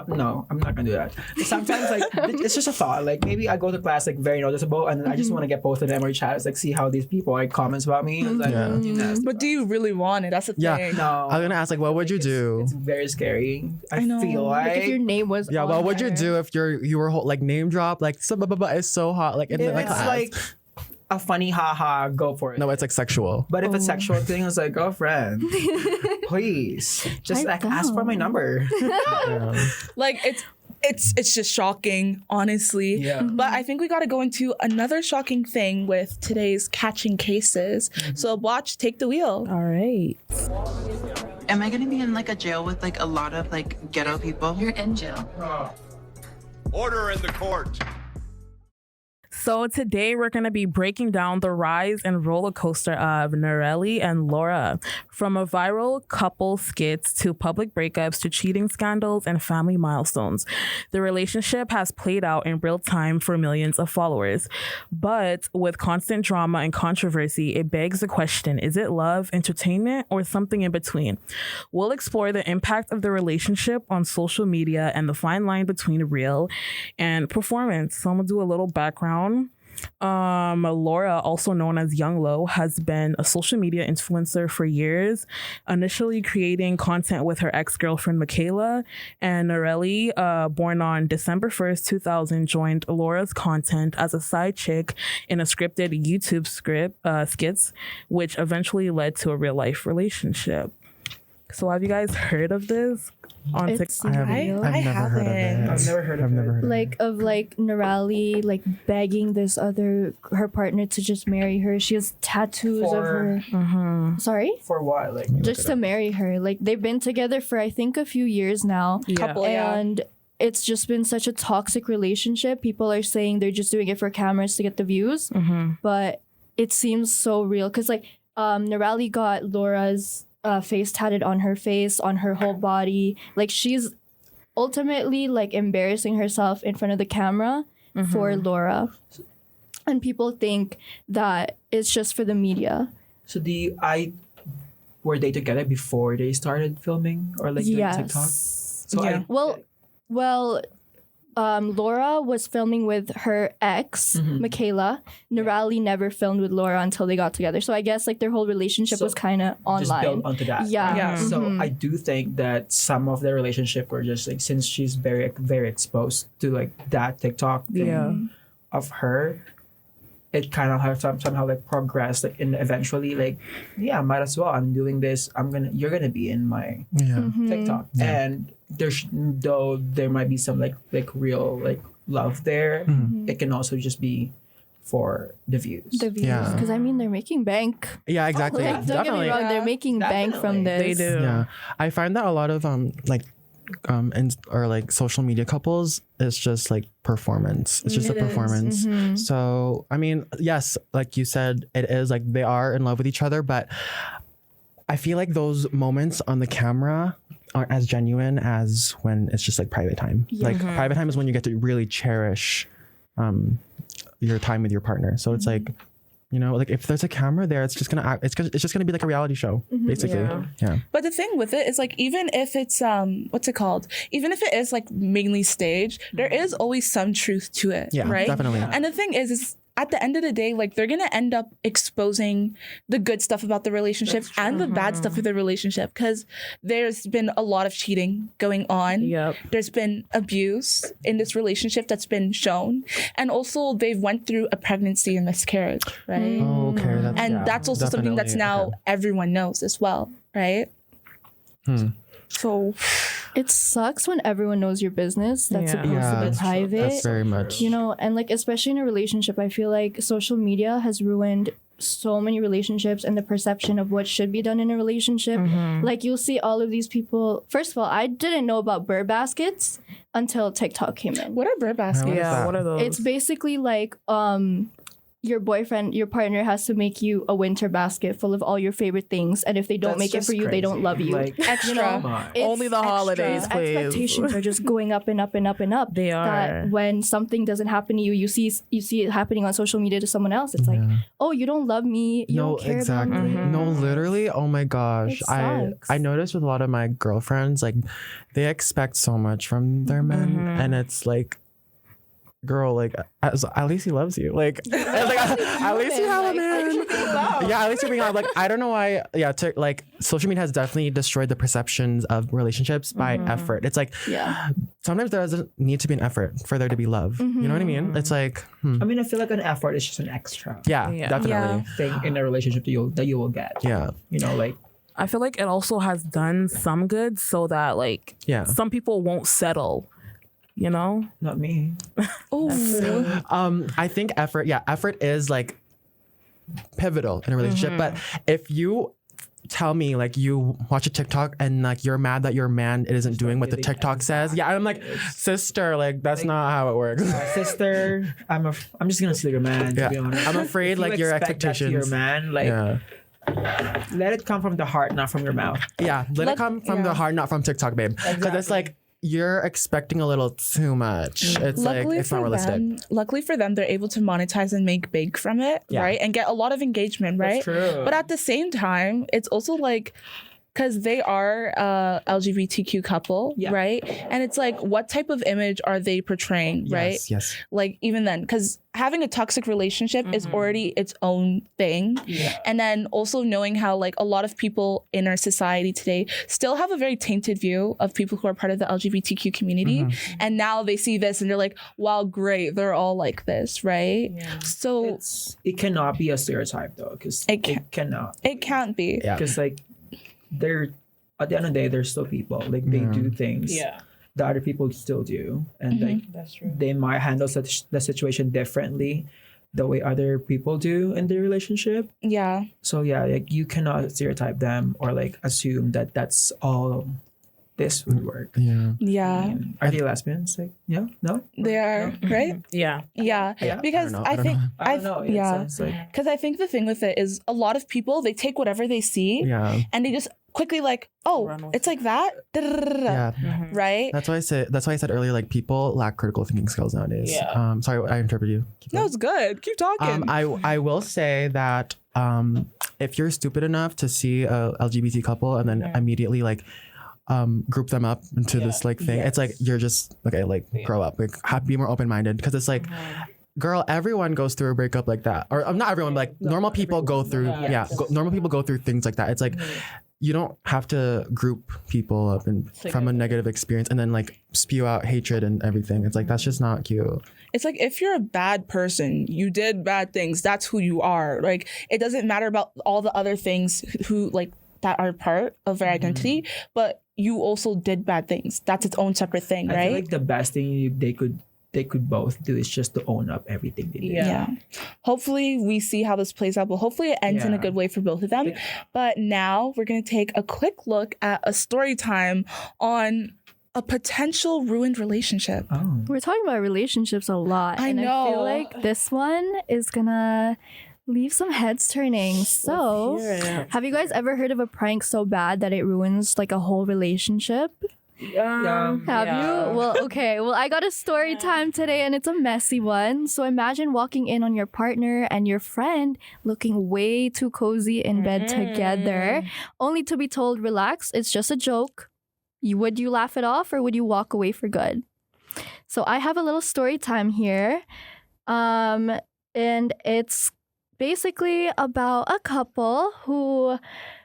no, I'm not gonna do that. Sometimes like it's just a thought. Like maybe I go to class like very noticeable and then I just want to get posted in Emory chats, like see how these people like comments about me. It's like, Yeah. But do you really want it? That's the Yeah. thing. No, I was gonna ask, like, what would you do? It's very scary. I know. feel Like like if your name was Yeah, on what would you there. do if you were like name drop like so blah, blah, blah, it's so hot like in if the it's class? like a funny haha, go for it. No, it's like sexual. But if it's sexual thing, it's like, girlfriend, please, just I like ask for my number. Yeah. Like it's just shocking, honestly. Yeah. But I think we got to go into another shocking thing with today's catching cases. So watch, take the wheel. All right. Am I gonna be in like a jail with like a lot of like ghetto people? You're in jail. Order in the court. So today we're going to be breaking down the rise and roller coaster of Narelli and Laura. From a viral couple skits to public breakups to cheating scandals and family milestones. The relationship has played out in real time for millions of followers. But with constant drama and controversy, it begs the question, is it love, entertainment, or something in between? We'll explore the impact of the relationship on social media and the fine line between real and performance. So I'm going to do a little background. Laura, also known as Young Lo, has been a social media influencer for years, initially creating content with her ex-girlfriend Michaela, and Norelli, born on December 1st, 2000, joined Laura's content as a side chick in a scripted YouTube skits, which eventually led to a real-life relationship. So have you guys heard of this on It's TikTok? real. I've never heard of it. I've never heard of I've never it. heard of Like of like Norali like begging her partner to just marry her. She has tattoos of For- her. Sorry? For what? Like, Just to marry her. Like they've been together for I think a few years now. Yeah. Couple, yeah. And it's just been such a toxic relationship. People are saying they're just doing it for cameras to get the views. But it seems so real. Cause like Norali got Laura's face tatted on her face, on her whole body. Like she's ultimately like embarrassing herself in front of the camera for Laura. And people think that it's just for the media. so were they together before they started filming or like doing TikTok? Yes. So Yeah. Well, Laura was filming with her ex, Michaela. Norali never filmed with Laura until they got together. So I guess like their whole relationship So was kind of just online. build onto that. Yeah. Yeah. So I do think that some of their relationship were just like since she's very very exposed to like that TikTok thing Yeah. of her, it kind of has somehow like progressed like and eventually like might as well I'm doing this you're gonna be in my Yeah. TikTok and though there might be some like real like love there, it can also just be for the views. The views. Yeah. Because I mean, they're making bank. Yeah, exactly. Like, don't get me Definitely. wrong, they're making bank from Definitely. this. They do. Yeah, I find that a lot of or like social media couples is just like performance. It's just a It is. performance. So I mean, yes, like you said, it is like they are in love with each other, but I feel like those moments on the camera aren't as genuine as when it's just like private time. Like private time is when you get to really cherish your time with your partner. So it's like, you know, like if there's a camera there, it's just gonna be like a reality show, basically. Yeah. But the thing with it is like even if it's what's it called? Even if it is like mainly staged, there is always some truth to it. Yeah, right? definitely. And the thing is at the end of the day, like they're gonna end up exposing the good stuff about the relationship and the bad stuff of the relationship because there's been a lot of cheating going on. Yep. There's been abuse in this relationship that's been shown, and also they've went through a pregnancy and miscarriage, right? Oh, okay. And that's also something that's now okay. everyone knows as well, right? So It sucks when everyone knows your business. That's Yeah. supposed to be that's private. That's very much. You know, and like especially in a relationship, I feel like social media has ruined so many relationships and the perception of what should be done in a relationship. Like you'll see all of these people. First of all, I didn't know about bird baskets until TikTok came in. what are bird baskets? What is Yeah. that? What are those? It's basically like your partner has to make you a winter basket full of all your favorite things, and if they don't That's make it just for you, they don't crazy. love you. Like, Extra. know, come on. It's Only the holidays, extra. please. Expectations are just going up and up and up and up. They are. That when something doesn't happen to you, you see it happening on social media to someone else. It's like, oh, you don't love me. You No, don't care exactly. about me. No, literally. Oh my gosh. It I sucks. noticed with a lot of my girlfriends, like they expect so much from their men, and it's like, girl, like at least he loves you. Like, at least you have a man. Yeah, at least you're being loved. Like, I don't know why. Yeah, like social media has definitely destroyed the perceptions of relationships by effort. It's like Yeah. sometimes there doesn't need to be an effort for there to be love. You know what I mean? It's like, I mean, I feel like an effort is just an extra yeah, Yeah. definitely. thing in a relationship that you will get. Yeah. You know, like I feel like it also has done some good so that like Yeah. some people won't settle. You know? not me. I think effort is like pivotal in a relationship. But if you tell me like you watch a TikTok and like you're mad that your man isn't doing what the really TikTok says, yeah, I'm like, sister, like that's not how it works. Sister, I'm just gonna steal your man. To Yeah. be honest, I'm afraid If you like your expect that to expectations. your man, like Yeah, let it come from the heart, not from your mouth. yeah. Let it come from the heart, not from TikTok, babe. Because it's like you're expecting a little too much. It's like it's not realistic. Luckily for them, they're able to monetize and make big from it, Yeah. right? And get a lot of engagement, right? That's true. But at the same time, it's also like because they are a LGBTQ couple, Yeah. right? And it's like, what type of image are they portraying, right? Yes. Like even then, because having a toxic relationship is already its own thing. Yeah. And then also knowing how like a lot of people in our society today still have a very tainted view of people who are part of the LGBTQ community. And now they see this and they're like, wow, great, they're all like this, right? So It cannot be a stereotype though, because It it cannot. it can't be. Yeah. Because like they're at the end of the day, they're still people. Like they do things that other people still do, and like That's true. they might handle the situation differently the way other people do in their relationship. Yeah. So yeah, like you cannot stereotype them or like assume that that's all this would work. Yeah. Yeah. Are they lesbians? Like, yeah, no, They are, right? Yeah. Yeah. Yeah. Because I I don't think know. I don't know. yeah. It's like Because I think the thing with it is a lot of people, they take whatever they see Yeah. and they just quickly like, oh, Run with it's like that? Yeah. Right? That's why I said earlier, like people lack critical thinking skills nowadays. Yeah. Sorry, I interrupted you. Keep No, going. it's good. Keep talking. I will say that if you're stupid enough to see a LGBT couple and then immediately like group them up into this like thing, it's like you're just okay, like grow up, like be more open minded, because it's like. Girl, everyone goes through a breakup like that, or not everyone, but like normal people go through. Normal people go through things like that. It's like you don't have to group people up from a negative experience and then like spew out hatred and everything. It's like that's just not cute. It's like if you're a bad person, you did bad things, that's who you are. Like it doesn't matter about all the other things who like that are part of their identity, but you also did bad things. That's its own separate thing, I right? feel like the best thing they could both do is just to own up everything they did. Yeah. Hopefully we see how this plays out, but hopefully it ends in a Yeah. good way for both of them. But now we're going to take a quick look at a story time on a potential ruined relationship. Oh. We're talking about relationships a lot. I I know. feel like this one is gonna leave some heads turning. So, have you guys ever heard of a prank so bad that it ruins like a whole relationship? Have you? Well, okay. Well, I got a story time today and it's a messy one. So imagine walking in on your partner and your friend looking way too cozy in bed together, only to be told, relax, it's just a joke. Would you laugh it off or would you walk away for good? So I have a little story time here. And it's basically about a couple who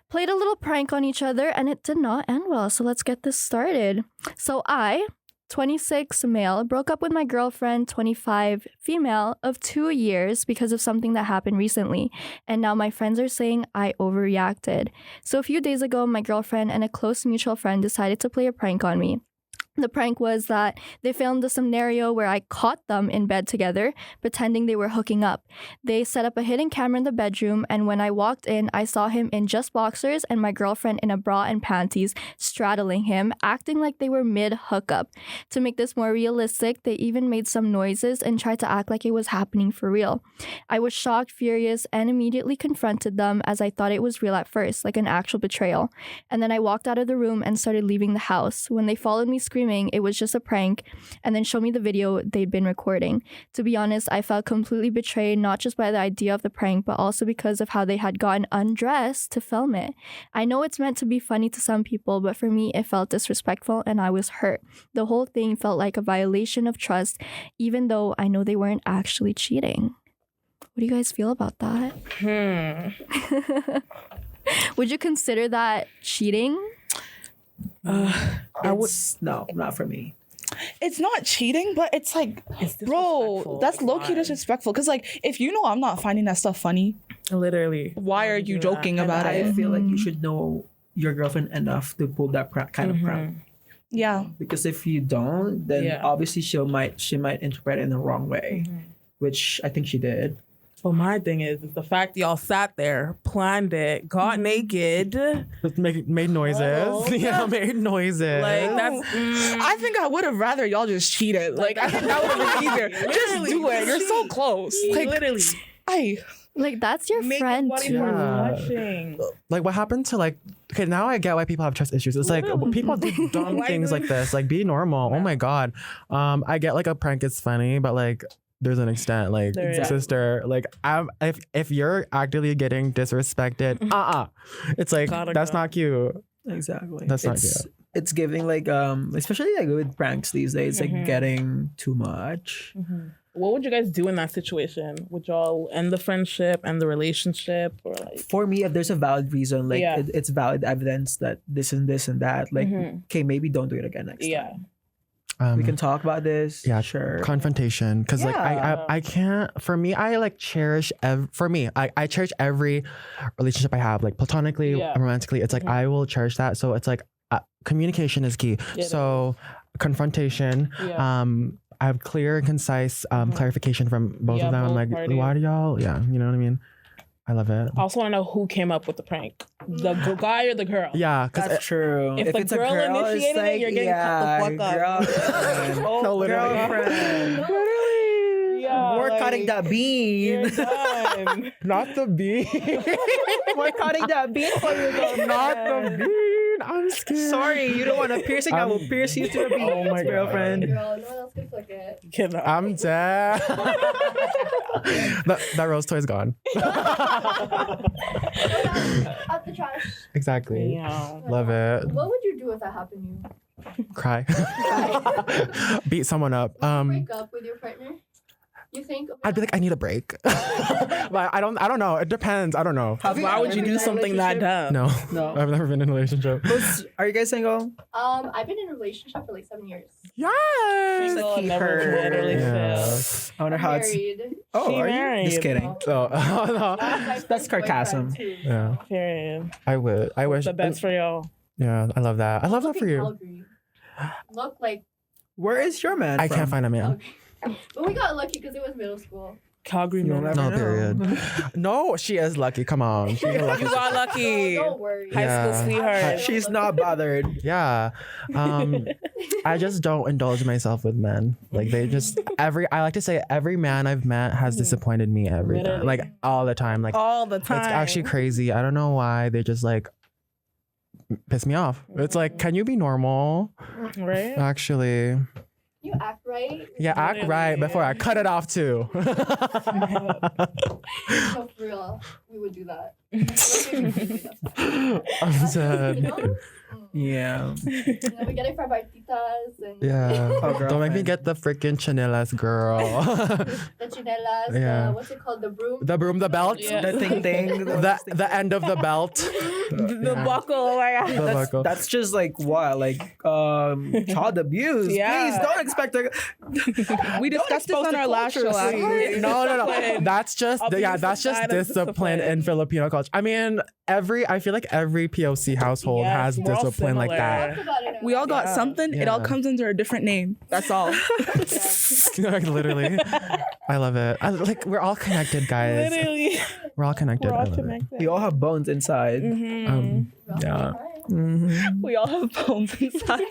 played a little prank on each other and it did not end well. So let's get this started. So I, 26 male, broke up with my girlfriend, 25 female, of 2 years because of something that happened recently. And now my friends are saying I overreacted. So a few days ago, my girlfriend and a close mutual friend decided to play a prank on me. The prank was that they filmed a scenario where I caught them in bed together, pretending they were hooking up. They set up a hidden camera in the bedroom, and when I walked in, I saw him in just boxers and my girlfriend in a bra and panties, straddling him, acting like they were mid-hookup. To make this more realistic, they even made some noises and tried to act like it was happening for real. I was shocked, furious, and immediately confronted them as I thought it was real at first, like an actual betrayal. And then I walked out of the room and started leaving the house. When they followed me screaming, it was just a prank, and then showed me the video they'd been recording. To be honest, I felt completely betrayed, not just by the idea of the prank, but also because of how they had gotten undressed to film it. I know it's meant to be funny to some people, but for me, it felt disrespectful and I was hurt. The whole thing felt like a violation of trust, even though I know they weren't actually cheating. What do you guys feel about that? Would you consider that cheating? No, not for me. It's not cheating, but it's like, bro, that's low-key disrespectful. Because like, if you know I'm not finding that stuff funny, Literally. why are you joking about I it? feel like you should know your girlfriend enough to pull that kind of prank. Yeah. Because if you don't, then Yeah. obviously she might interpret it in the wrong way, which I think she did. Well, my thing is the fact y'all sat there, planned it, got naked. Just made noises. Oh. Yeah, made noises. Like that's I think I would have rather y'all just cheated. Like, I think that would have been easier. Just do it. You're so close. Like, literally Like, that's your friend money too. for Yeah. watching. like what happened to like okay, now I get why people have trust issues. It's like people do dumb Why things do- like this. Like be normal. Oh my god. I get like a prank is funny, but like there's an extent. Like There is. sister, like if you're actively getting disrespected, it's like Gotta that's go. not cute. Exactly. That's not it's, cute. It's giving like especially like with pranks these days, like getting too much. What would you guys do in that situation? Would y'all end the friendship, end the relationship, or like? For me, if there's a valid reason, like Yeah. it's valid evidence that this and this and that, like okay, maybe don't do it again next time. We can talk about this. Yeah, sure. Confrontation, because like I can't. For me, I like cherish. I cherish every relationship I have, like platonically, romantically. It's like I will cherish that. So it's like communication is key. So confrontation. I have clear and concise clarification from both of them. I'm like, why do y'all? Yeah, you know what I mean. I love it. I also want to know who came up with the prank, the guy or the girl. Yeah, that's true. If the it's girl a girl, initiated it, you're getting cut the fuck up. Girlfriend. Literally. Yeah, We're cutting that bean. Not the bean. We're cutting that bean for you, girlfriend. Not the bean. I'm scared. Sorry, you don't want a piercing. I will pierce you to the bean, Oh my girlfriend. Girl, no one else can flick it. I'm dead. that rose toy's gone. Out the trash. Exactly. Yeah. Love it. What would you do if that happened to you? Cry. Beat someone up. Break up with your partner? You think? I'd be like, I need a break. But I don't know. It depends. I don't know. Why would you do something that dumb? No. No. I've never been in a relationship. Are you guys single? I've been in a relationship for like 7 years. Yes. Single, Keep never her. literally Yeah. failed. I wonder how it's. Married. Oh, She are married. you? Just kidding. Oh, no. That's sarcasm. Yeah. Period. I would. I wish. The best for y'all. Yeah, I love that. I love that for you. Calgary. Look like Where is your man? I can't find a man. but we got lucky because it was middle school. Calgary, You'll man. never No, know. period. No, she is lucky. Come on. She's a lucky. You got lucky. Don't worry. High Yeah. school sweetheart. She's not bothered. Yeah. I just don't indulge myself with men. Like they just I like to say every man I've met has disappointed me every time. Literally. Like all the time. Like All the time. it's actually crazy. I don't know why they just like piss me off. It's like, can you be normal? Right? Actually. You act right. Yeah, act right before I cut it off too. No, for real. We would do that. I'm sad. You know? Yeah. You know, we get it from our titas and Yeah. Oh, Don't make me girlfriend. get the freaking chanelas, girl. the chinelas, Yeah. what's it called? The broom? The broom, the belt. Yeah. The thing. The end of the belt. The buckle. Oh my God. The buckle. That's just like what? Like child abuse. Yeah. Please don't expect her. We discussed this on our last show. actually. No. That's just Abusive that's just side of discipline in Filipino culture. I mean, I feel like every POC household Yes, has we're all discipline like that. Talk about it now. We all got something. It all Yeah. comes under a different name. That's all. Like, literally, I love it. Like we're all connected, guys. Literally. We're all connected. We're I all love it. connected. We all have bones inside. Yeah. We all have bones inside.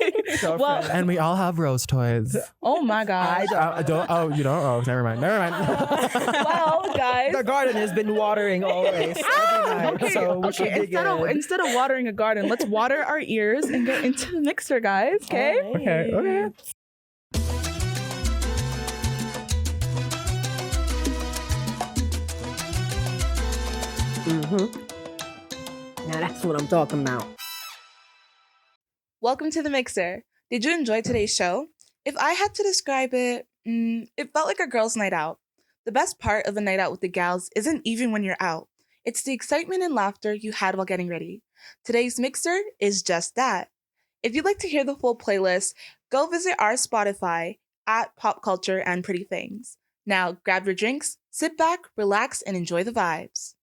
Well, And we all have rose toys. oh my gosh. I don't. Oh, you don't. Oh, never mind. Well, guys. The garden has been watering always every night, so we should Okay, begin. instead of watering a garden, let's water our ears and get into the mixer, guys. Okay. Okay. Now that's what I'm talking about. Welcome to the mixer. Did you enjoy today's show? If I had to describe it, it felt like a girls' night out. The best part of a night out with the gals isn't even when you're out. It's the excitement and laughter you had while getting ready. Today's mixer is just that. If you'd like to hear the full playlist, go visit our Spotify at Pop Culture and Pretty Things. Now grab your drinks, sit back, relax, and enjoy the vibes.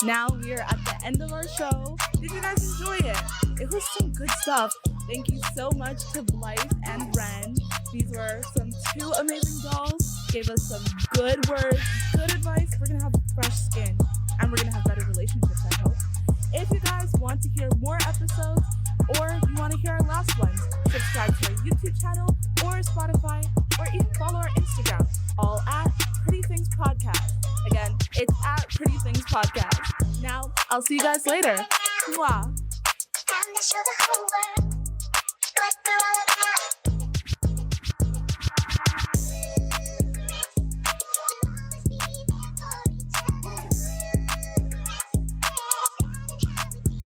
Now we are at the end of our show. Did you guys enjoy it? It was some good stuff. Thank you so much to Blythe and Ren. These were some two amazing dolls. Gave us some good words, good advice. We're gonna have fresh skin and we're gonna have better relationships, I hope. If you guys want to hear more episodes or you want to hear our last ones, subscribe to our YouTube channel or Spotify or even follow our Instagram, all at Pretty Things Podcast. Again, it's at Pretty Things Podcast. Now, I'll see you guys later. Mwah. Time to show the whole world what we're all about.